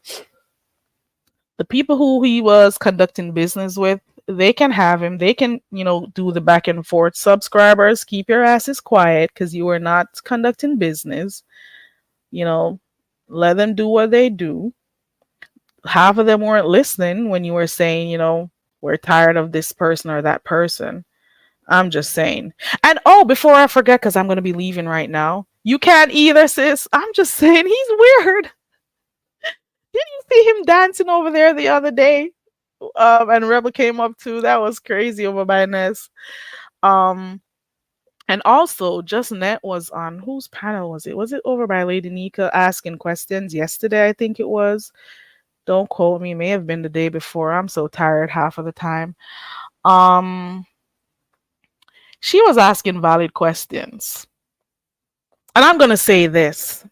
The people who he was conducting business with, they can have him. They can, do the back and forth. Subscribers, keep your asses quiet because you are not conducting business. You know, let them do what they do. Half of them weren't listening when you were saying, we're tired of this person or that person. I'm just saying. And oh, before I forget, because I'm going to be leaving right now, you can't either, sis. I'm just saying he's weird. Did you see him dancing over there the other day? And Rebel came up too. That was crazy over by Ness. Um, and also, Just Net was on whose panel was it? Was it over by Lady Nika asking questions yesterday? I think it was. Don't quote me. May have been the day before. I'm so tired half of the time. Um, she was asking valid questions. And I'm going to say this.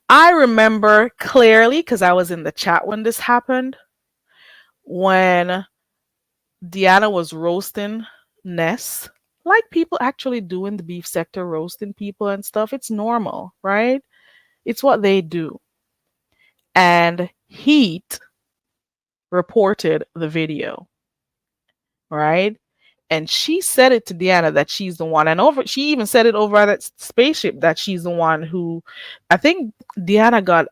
I remember clearly because I was in the chat when this happened, when Deanna was roasting Ness, like people actually do in the beef sector, roasting people and stuff. It's normal, right? It's what they do. And Heat reported the video, right? And she said it to Deanna that she's the one, and over she even said it over at that spaceship that she's the one who, I think Deanna got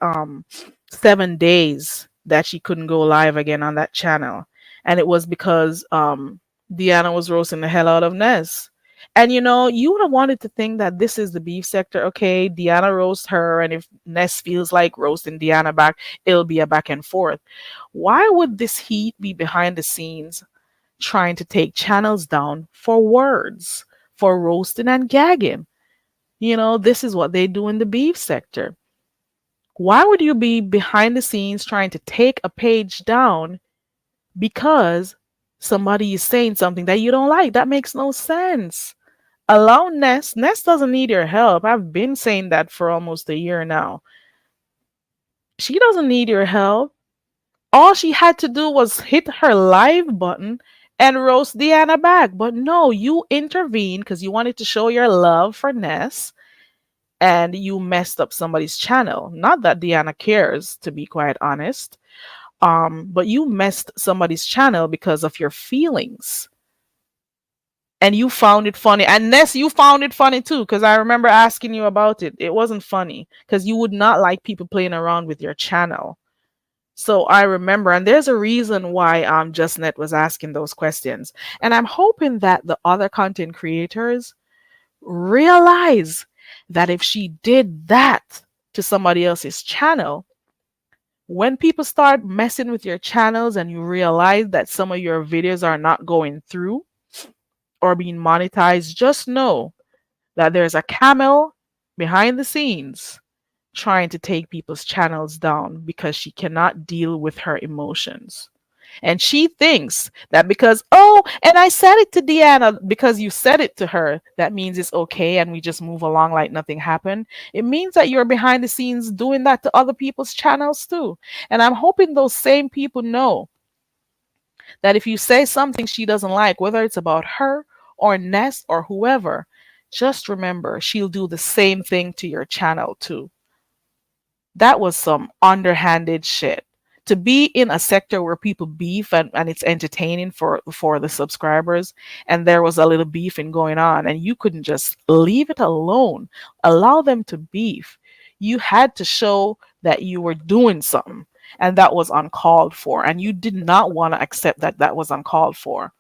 7 days that she couldn't go live again on that channel, and it was because Deanna was roasting the hell out of Ness. And you would have wanted to think that this is the beef sector. Okay, Deanna roast her, and if Ness feels like roasting Deanna back, it'll be a back and forth. Why would this Heat be behind the scenes trying to take channels down for words, for roasting and gagging? This is what they do in the beef sector. Why would you be behind the scenes trying to take a page down because somebody is saying something that you don't like? That makes no sense. Allow Ness. Ness doesn't need your help. I've been saying that for almost a year now. She doesn't need your help. All she had to do was hit her live button and roast Deanna back. But no, you intervened because you wanted to show your love for Ness and you messed up somebody's channel. Not that Deanna cares, to be quite honest. But you messed somebody's channel because of your feelings. And you found it funny. And Ness, you found it funny too, because I remember asking you about it. It wasn't funny because you would not like people playing around with your channel. So I remember, and there's a reason why JustNet was asking those questions. And I'm hoping that the other content creators realize that if she did that to somebody else's channel, when people start messing with your channels and you realize that some of your videos are not going through or being monetized, just know that there's a camel behind the scenes trying to take people's channels down because she cannot deal with her emotions. And she thinks that because, oh, and I said it to Deanna, because you said it to her, that means it's okay and we just move along like nothing happened. It means that you're behind the scenes doing that to other people's channels too. And I'm hoping those same people know that if you say something she doesn't like, whether it's about her or Ness or whoever, just remember she'll do the same thing to your channel too. That was some underhanded shit. To be in a sector where people beef and it's entertaining for the subscribers, and there was a little beefing going on, and you couldn't just leave it alone, allow them to beef. You had to show that you were doing something, and that was uncalled for, and you did not want to accept that that was uncalled for.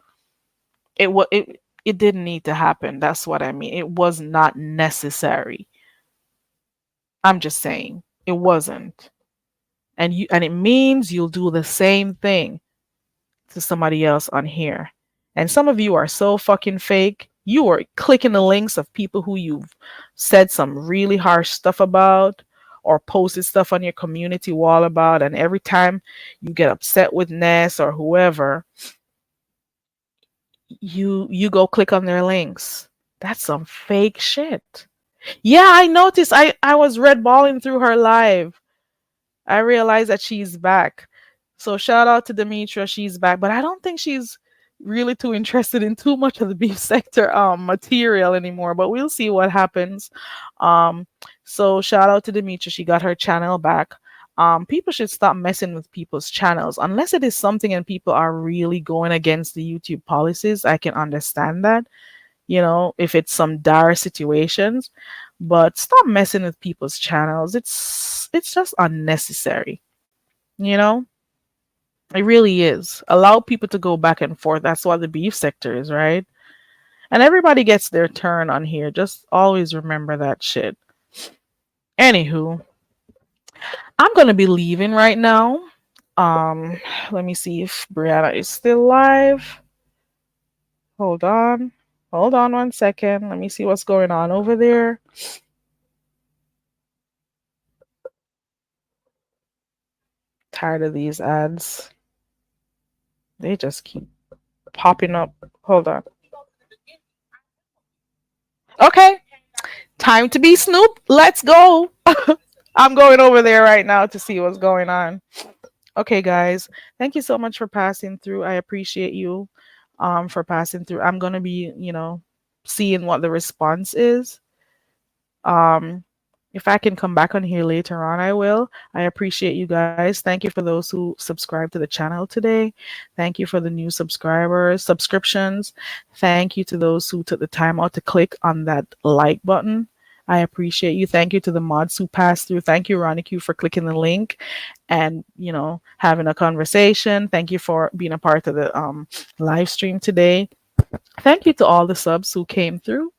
It didn't need to happen. That's what I mean. It was not necessary. I'm just saying it wasn't. And it means you'll do the same thing to somebody else on here. And some of you are so fucking fake. You are clicking the links of people who you've said some really harsh stuff about or posted stuff on your community wall about, and every time you get upset with Ness or whoever, you go click on their links. That's some fake shit. Yeah, I noticed. I was red balling through her live. I realized that she's back. So shout out to Demetra, she's back. But I don't think she's really too interested in too much of the beef sector material anymore. But we'll see what happens. So shout out to Demetra, she got her channel back. People should stop messing with people's channels unless it is something and people are really going against the YouTube policies. I can understand that, if it's some dire situations, but stop messing with people's channels. It's just unnecessary, you know? It really is. Allow people to go back and forth. That's what the beef sector is, right? And everybody gets their turn on here. Just always remember that shit. Anywho, I'm gonna be leaving right now. Um, Let me see if Brianna is still live. Hold on. Hold on 1 second. Let me see what's going on over there. Tired of these ads. They just keep popping up. Hold on. Okay, time to be Snoop. Let's go. I'm going over there right now to see what's going on. Okay, guys, thank you so much for passing through. I appreciate you for passing through. I'm going to be, seeing what the response is. Um, if I can come back on here later on, I will. I appreciate you guys. Thank you for those who subscribed to the channel today. Thank you for the new subscribers, subscriptions. Thank you to those who took the time out to click on that like button. I appreciate you. Thank you to the mods who passed through. Thank you, Ronique, for clicking the link and having a conversation. Thank you for being a part of the live stream today. Thank you to all the subs who came through.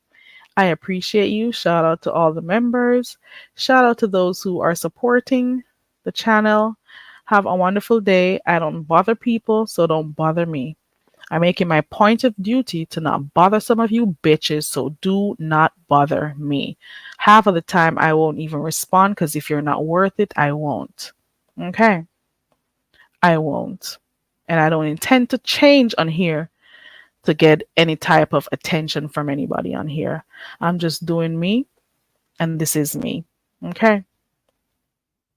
I appreciate you. Shout out to all the members. Shout out to those who are supporting the channel. Have a wonderful day. I don't bother people, so don't bother me. I'm making my point of duty to not bother some of you bitches, so do not bother me. Half of the time, I won't even respond because if you're not worth it, I won't. Okay? I won't. And I don't intend to change on here to get any type of attention from anybody on here. I'm just doing me, and this is me. Okay?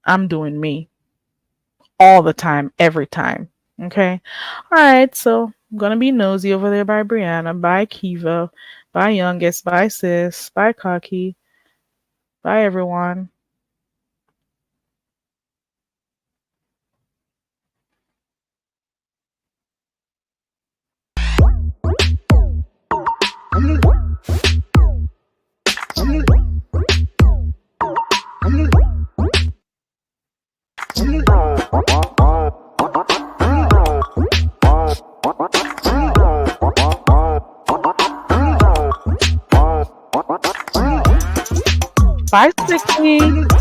I'm doing me all the time, every time. Okay? All right, so I'm gonna be nosy over there by Brianna, by Kiva, by Youngest, by Sis, by Cocky, by everyone. Bye, 60.